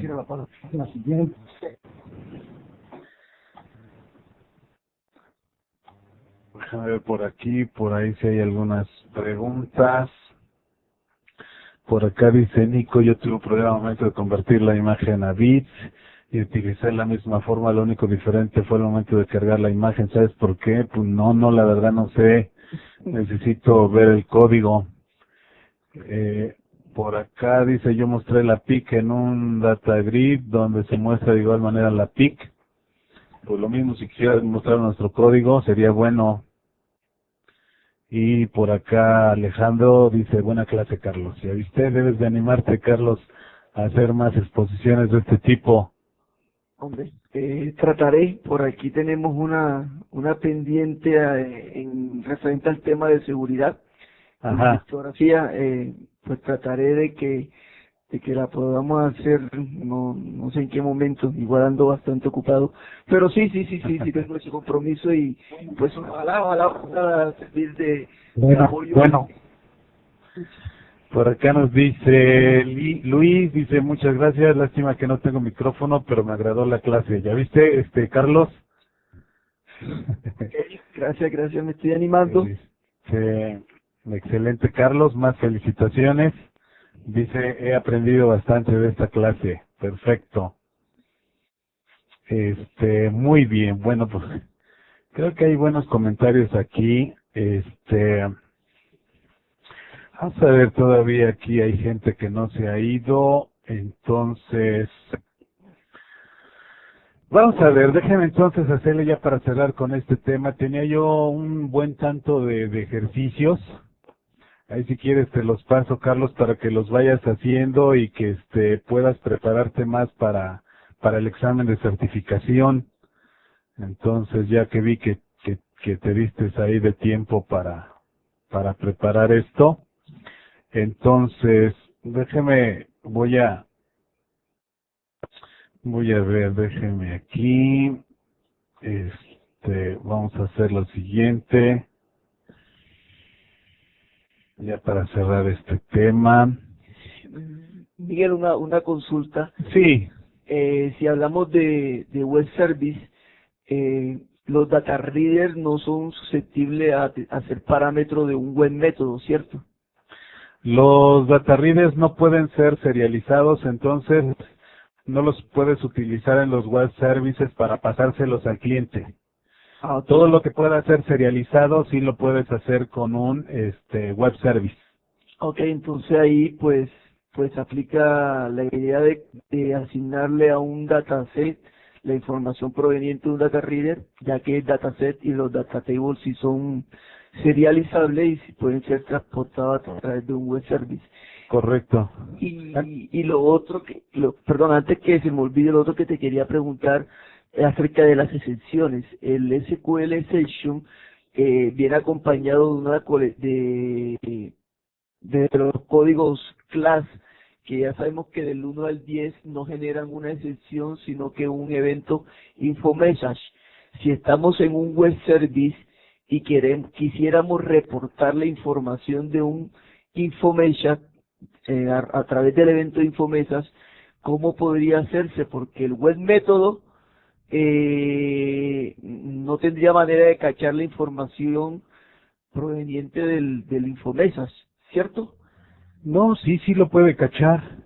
déjame ver por aquí, por ahí si hay algunas preguntas. Por acá dice Nico, yo tuve un problema al momento de convertir la imagen a bits y utilicé la misma forma, lo único diferente fue el momento de cargar la imagen. ¿Sabes por qué? Pues no, la verdad no sé, necesito ver el código. Por acá dice, yo mostré la PIC en un data grid donde se muestra de igual manera la PIC. Pues lo mismo, si quisieras mostrar nuestro código sería bueno. Y por acá Alejandro dice, buena clase, Carlos. Ya viste, debes de animarte, Carlos, a hacer más exposiciones de este tipo. Hombre, trataré. Por aquí tenemos una pendiente en referente al tema de seguridad. Ajá. Fotografía, pues trataré de que la podamos hacer, no sé en qué momento, igual ando bastante ocupado, pero sí tengo ese compromiso y pues ojalá pueda servir de apoyo. Bueno, por acá nos dice Luis, dice muchas gracias, lástima que no tengo micrófono, pero me agradó la clase. ¿Ya viste, Carlos? Gracias, me estoy animando. Excelente, Carlos, más felicitaciones. Dice, he aprendido bastante de esta clase. Perfecto. Muy bien. Bueno, pues creo que hay buenos comentarios aquí. Vamos a ver, todavía aquí hay gente que no se ha ido. Entonces, vamos a ver, déjenme entonces hacerle ya para cerrar con este tema. Tenía yo un buen tanto de ejercicios. Ahí si quieres te los paso, Carlos, para que los vayas haciendo y que puedas prepararte más para el examen de certificación. Entonces, ya que vi que te diste ahí de tiempo para preparar esto, entonces déjeme, voy a ver, déjeme aquí, vamos a hacer lo siguiente. Ya para cerrar este tema. Miguel, una consulta. Sí. Si hablamos de web service, los data readers no son susceptibles a ser parámetro de un buen método, ¿cierto? Los data readers no pueden ser serializados, entonces no los puedes utilizar en los web services para pasárselos al cliente. Okay. Todo lo que pueda ser serializado sí lo puedes hacer con un web service. Okay, entonces ahí pues aplica la idea de asignarle a un dataset la información proveniente de un data reader, ya que el dataset y los data tables sí son serializables y sí pueden ser transportados a través de un web service. Correcto. Y lo otro perdón, antes que se me olvide, lo otro que te quería preguntar acerca de las excepciones. El SQL Exception viene acompañado de los códigos class, que ya sabemos que del 1 al 10 no generan una excepción, sino que un evento infomessage. Si estamos en un web service y quisiéramos reportar la información de un infomessage a través del evento infomessage, ¿cómo podría hacerse? Porque el web método no tendría manera de cachar la información proveniente del Infomesas, ¿cierto? No, sí, sí lo puede cachar.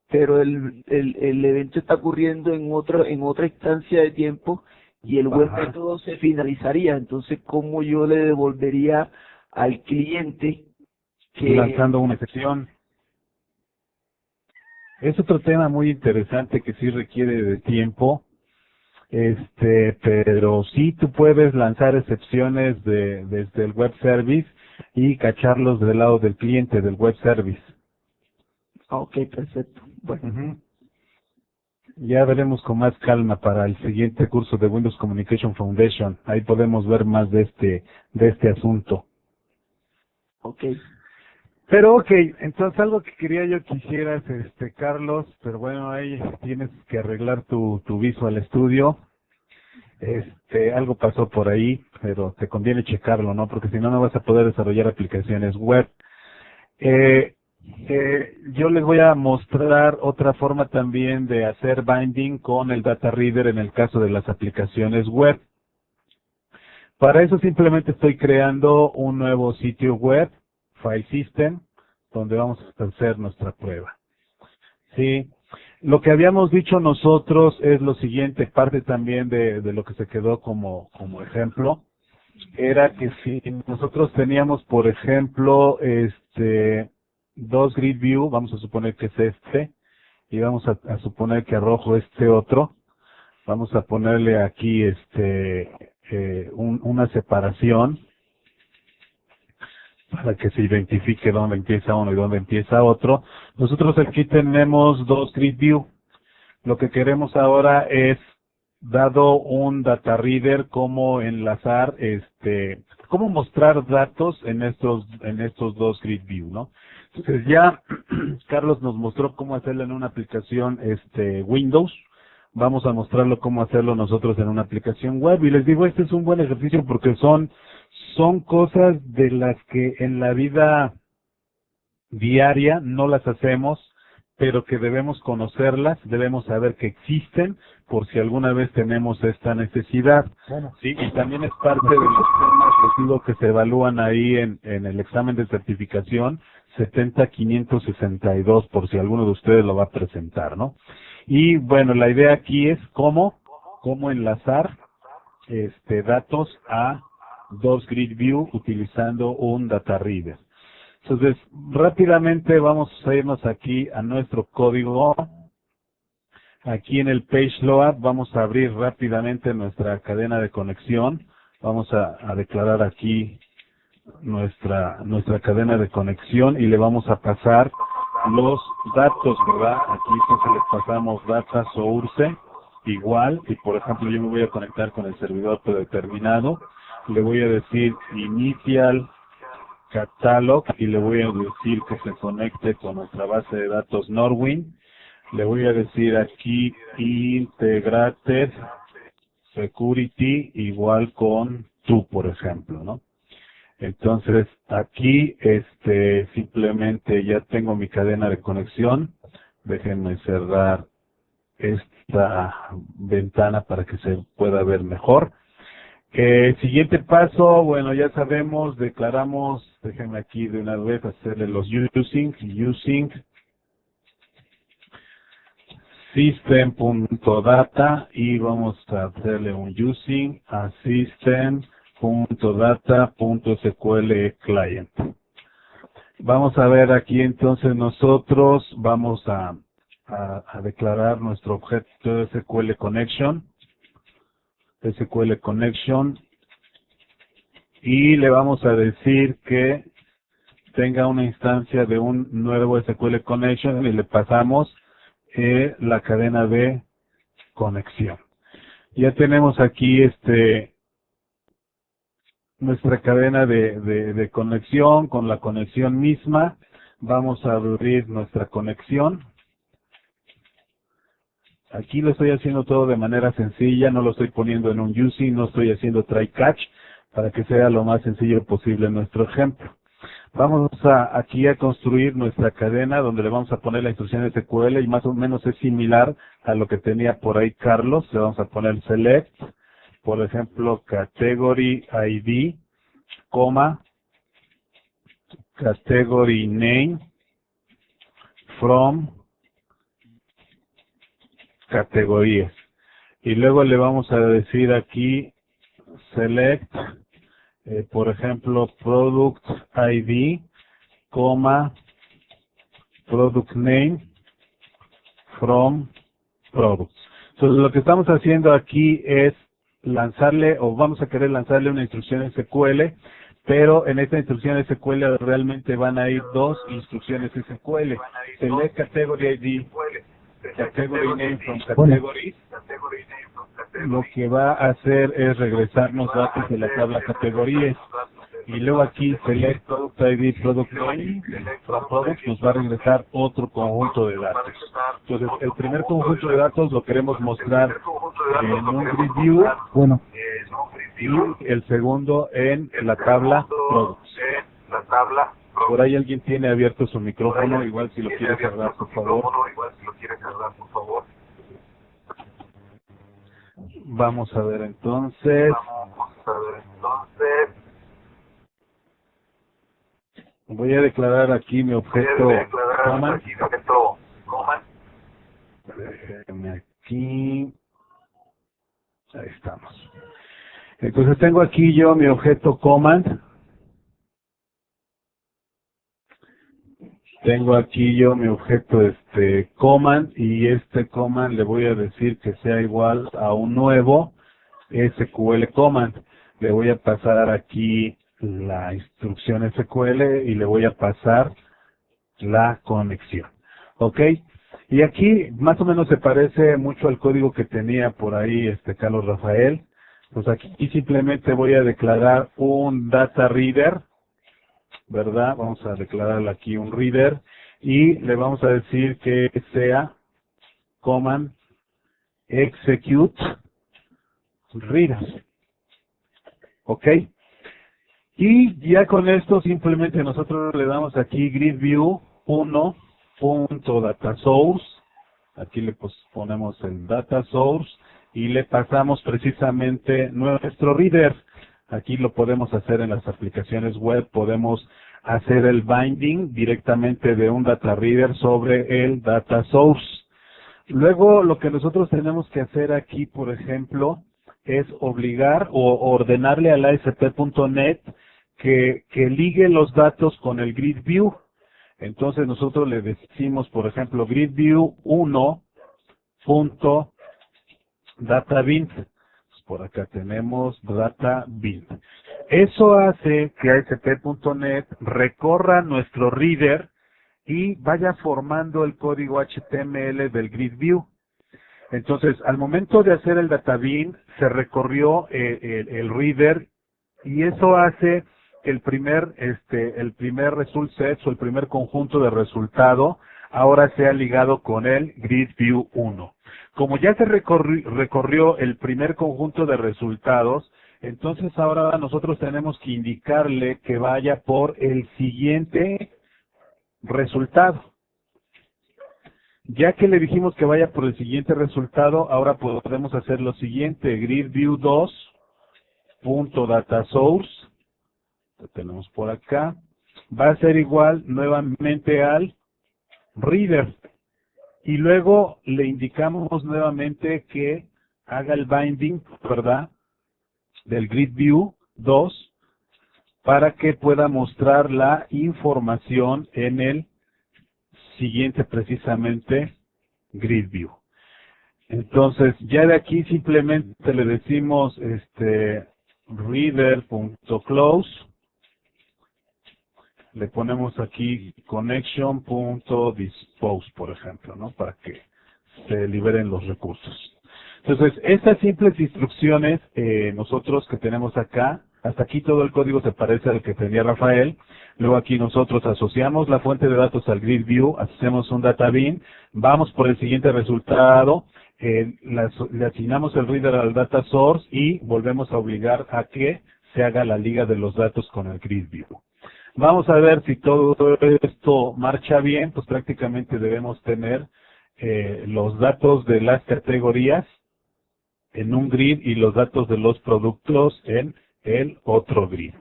Pero el evento está ocurriendo en otra instancia de tiempo y el web Ajá. método se finalizaría. Entonces, ¿cómo yo le devolvería al cliente que... Lanzando una excepción. Es otro tema muy interesante que sí requiere de tiempo, pero sí tú puedes lanzar excepciones desde el web service y cacharlos del lado del cliente del web service. Ah, ok, perfecto. Bueno, Ujú. Ya veremos con más calma para el siguiente curso de Windows Communication Foundation. Ahí podemos ver más de este asunto. ok. Pero ok, entonces algo que quería yo que hicieras, Carlos, pero bueno, ahí tienes que arreglar tu Visual Studio. Algo pasó por ahí, pero te conviene checarlo, ¿no? Porque si no, no vas a poder desarrollar aplicaciones web. Eh, yo les voy a mostrar otra forma también de hacer binding con el data reader en el caso de las aplicaciones web. Para eso simplemente estoy creando un nuevo sitio web, File System, donde vamos a hacer nuestra prueba. Sí. Lo que habíamos dicho nosotros es lo siguiente, parte también de lo que se quedó como ejemplo, era que si nosotros teníamos, por ejemplo, dos grid view, vamos a suponer que es y vamos a suponer que arrojo este otro, vamos a ponerle aquí una separación para que se identifique dónde empieza uno y dónde empieza otro. Nosotros aquí tenemos dos grid view. Lo que queremos ahora es, dado un data reader, cómo enlazar, cómo mostrar datos en estos dos grid view, ¿no? Entonces ya Carlos nos mostró cómo hacerlo en una aplicación Windows. Vamos a mostrarlo cómo hacerlo nosotros en una aplicación web. Y les digo, este es un buen ejercicio porque son cosas de las que en la vida diaria no las hacemos, pero que debemos conocerlas, debemos saber que existen por si alguna vez tenemos esta necesidad. Bueno, sí, y también es parte de los temas, les digo, que se evalúan ahí en el examen de certificación 70562, por si alguno de ustedes lo va a presentar, ¿no? Y bueno, la idea aquí es cómo enlazar datos a dos grid view utilizando un data reader. Entonces, rápidamente vamos a irnos aquí a nuestro código. Aquí en el page load vamos a abrir rápidamente nuestra cadena de conexión. Vamos a declarar aquí nuestra cadena de conexión y le vamos a pasar los datos, ¿verdad? Aquí entonces les pasamos data source igual, y por ejemplo yo me voy a conectar con el servidor predeterminado. Le voy a decir initial catalog y le voy a decir que se conecte con nuestra base de datos Norwin. Le voy a decir aquí integrated security igual con tú, por ejemplo, ¿no? Entonces aquí simplemente ya tengo mi cadena de conexión. Déjenme cerrar esta ventana para que se pueda ver mejor. Siguiente paso, bueno, ya sabemos, declaramos, déjenme aquí de una vez hacerle los using system.data y vamos a hacerle un using a system.data.sql client. Vamos a ver aquí entonces nosotros vamos a declarar nuestro objeto de SQL Connection y le vamos a decir que tenga una instancia de un nuevo SQL Connection y le pasamos la cadena de conexión. Ya tenemos aquí nuestra cadena de conexión con la conexión misma. Vamos a abrir nuestra conexión. Aquí lo estoy haciendo todo de manera sencilla, no lo estoy poniendo en un using, no estoy haciendo try catch, para que sea lo más sencillo posible nuestro ejemplo. Vamos aquí a construir nuestra cadena donde le vamos a poner la instrucción SQL y más o menos es similar a lo que tenía por ahí Carlos. Le vamos a poner select, por ejemplo, category ID, coma, category name, from, categorías. Y luego le vamos a decir aquí select, por ejemplo, product ID, coma, product name, from, products. Entonces lo que estamos haciendo aquí es lanzarle, o vamos a querer lanzarle una instrucción SQL, pero en esta instrucción SQL realmente van a ir dos instrucciones SQL. Select category ID, category name from categories. Lo que va a hacer es regresarnos datos de la tabla categorías. Y luego aquí select product ID, product name, from products, nos va a regresar otro conjunto de datos. Entonces, el primer conjunto de datos lo queremos mostrar en un grid view, Bueno, y el segundo en la tabla products. Por ahí alguien tiene abierto su micrófono, igual si lo quiere cerrar, por favor. Vamos a ver entonces. Voy a declarar aquí mi objeto command. Déjenme aquí. Ahí estamos. Entonces tengo aquí yo mi objeto command. Tengo aquí yo mi objeto command, y este command le voy a decir que sea igual a un nuevo SQL command. Le voy a pasar aquí la instrucción SQL y le voy a pasar la conexión. ¿Ok? Y aquí más o menos se parece mucho al código que tenía por ahí Carlos Rafael. Pues aquí simplemente voy a declarar un data reader, ¿verdad? Vamos a declararle aquí un reader y le vamos a decir que sea command execute reader. ¿Ok? Y ya con esto simplemente nosotros le damos aquí grid view 1.dataSource. Aquí le ponemos el data source y le pasamos precisamente nuestro reader. Aquí lo podemos hacer en las aplicaciones web, podemos hacer el binding directamente de un data reader sobre el data source. Luego lo que nosotros tenemos que hacer aquí, por ejemplo, es obligar o ordenarle a la ASP.NET que ligue los datos con el grid view. Entonces nosotros le decimos, por ejemplo, grid view 1.dataBint. Por acá tenemos dataBint. Eso hace que ASP.NET recorra nuestro reader y vaya formando el código HTML del grid view. Entonces, al momento de hacer el dataBint, se recorrió el reader, y eso hace que el primer result set o el primer conjunto de resultado ahora sea ligado con el grid view 1. Como ya se recorrió el primer conjunto de resultados, entonces ahora nosotros tenemos que indicarle que vaya por el siguiente resultado. Ya que le dijimos que vaya por el siguiente resultado, ahora podemos hacer lo siguiente: grid view 2.dataSource, lo tenemos por acá, va a ser igual nuevamente al reader. Y luego le indicamos nuevamente que haga el binding, ¿verdad?, del grid view 2 para que pueda mostrar la información en el siguiente, precisamente, grid view. Entonces, ya de aquí simplemente le decimos reader.close. Le ponemos aquí connection.dispose, por ejemplo, ¿no? Para que se liberen los recursos. Entonces, estas simples instrucciones, nosotros que tenemos acá, hasta aquí todo el código se parece al que tenía Rafael. Luego aquí nosotros asociamos la fuente de datos al grid view, hacemos un dataBin, vamos por el siguiente resultado, le asignamos el reader al data source y volvemos a obligar a que se haga la liga de los datos con el grid view. Vamos a ver si todo esto marcha bien, pues prácticamente debemos tener los datos de las categorías en un grid y los datos de los productos en el otro grid.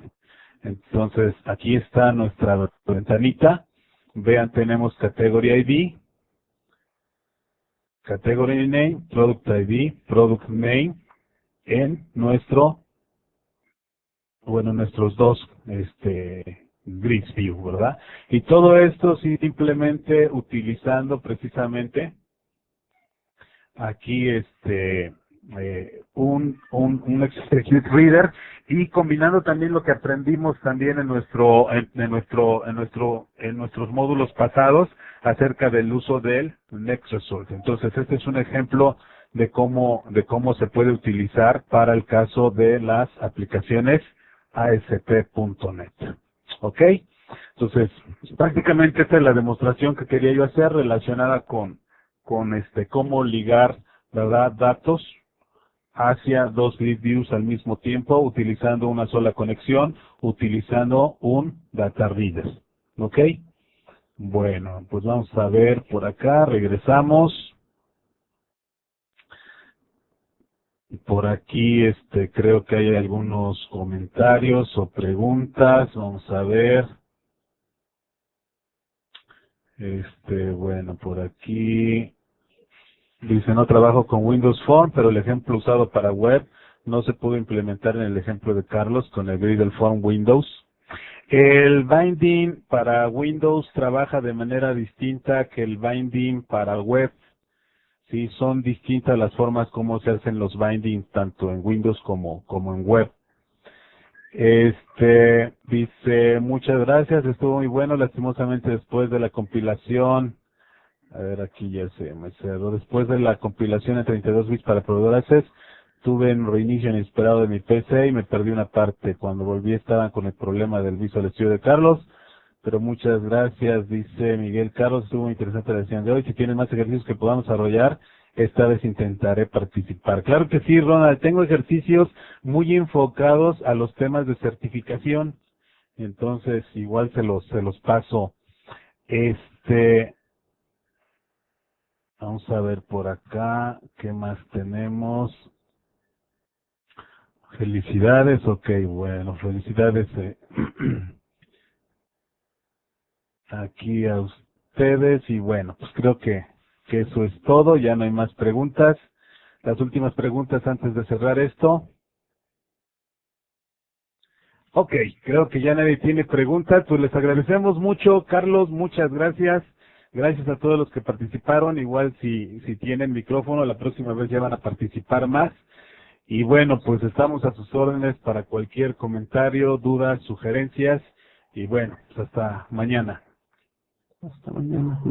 Entonces, aquí está nuestra ventanita. Vean, tenemos Category ID, Category Name, Product ID, Product Name en nuestros dos grids view, ¿verdad? Y todo esto simplemente utilizando precisamente aquí un Execute Reader y combinando también lo que aprendimos también en nuestros módulos pasados acerca del uso del Next Result. Entonces, este es un ejemplo de cómo se puede utilizar para el caso de las aplicaciones ASP.NET. ¿Ok? Entonces, prácticamente esta es la demostración que quería yo hacer relacionada con cómo ligar, ¿verdad?, datos hacia dos grid views al mismo tiempo, utilizando una sola conexión, utilizando un data reader. ¿Ok? Bueno, pues vamos a ver por acá, regresamos. Por aquí creo que hay algunos comentarios o preguntas, vamos a ver. Bueno, por aquí dice, no trabajo con Windows Form, pero el ejemplo usado para web no se pudo implementar en el ejemplo de Carlos con el Gradle Form Windows. El binding para Windows trabaja de manera distinta que el binding para web. Sí, son distintas las formas como se hacen los bindings tanto en Windows como en web. Dice, muchas gracias, estuvo muy bueno, lastimosamente después de la compilación. A ver, aquí ya se me cerró. Después de la compilación en 32 bits para proveedor Access, tuve un reinicio inesperado de mi PC y me perdí una parte. Cuando volví estaban con el problema del Visual Studio de Carlos. Pero muchas gracias, dice Miguel Carlos. Estuvo muy interesante la sesión de hoy. Si tienen más ejercicios que podamos desarrollar, esta vez intentaré participar. Claro que sí, Ronald. Tengo ejercicios muy enfocados a los temas de certificación. Entonces, igual se los paso. Vamos a ver por acá, ¿qué más tenemos? Felicidades, ok, bueno, felicidades aquí a ustedes y bueno, pues creo que eso es todo, ya no hay más preguntas. Las últimas preguntas antes de cerrar esto. Ok, creo que ya nadie tiene preguntas, pues les agradecemos mucho, Carlos, muchas gracias. Gracias a todos los que participaron, igual si tienen micrófono, la próxima vez ya van a participar más. Y bueno, pues estamos a sus órdenes para cualquier comentario, dudas, sugerencias. Y bueno, pues hasta mañana. Hasta mañana.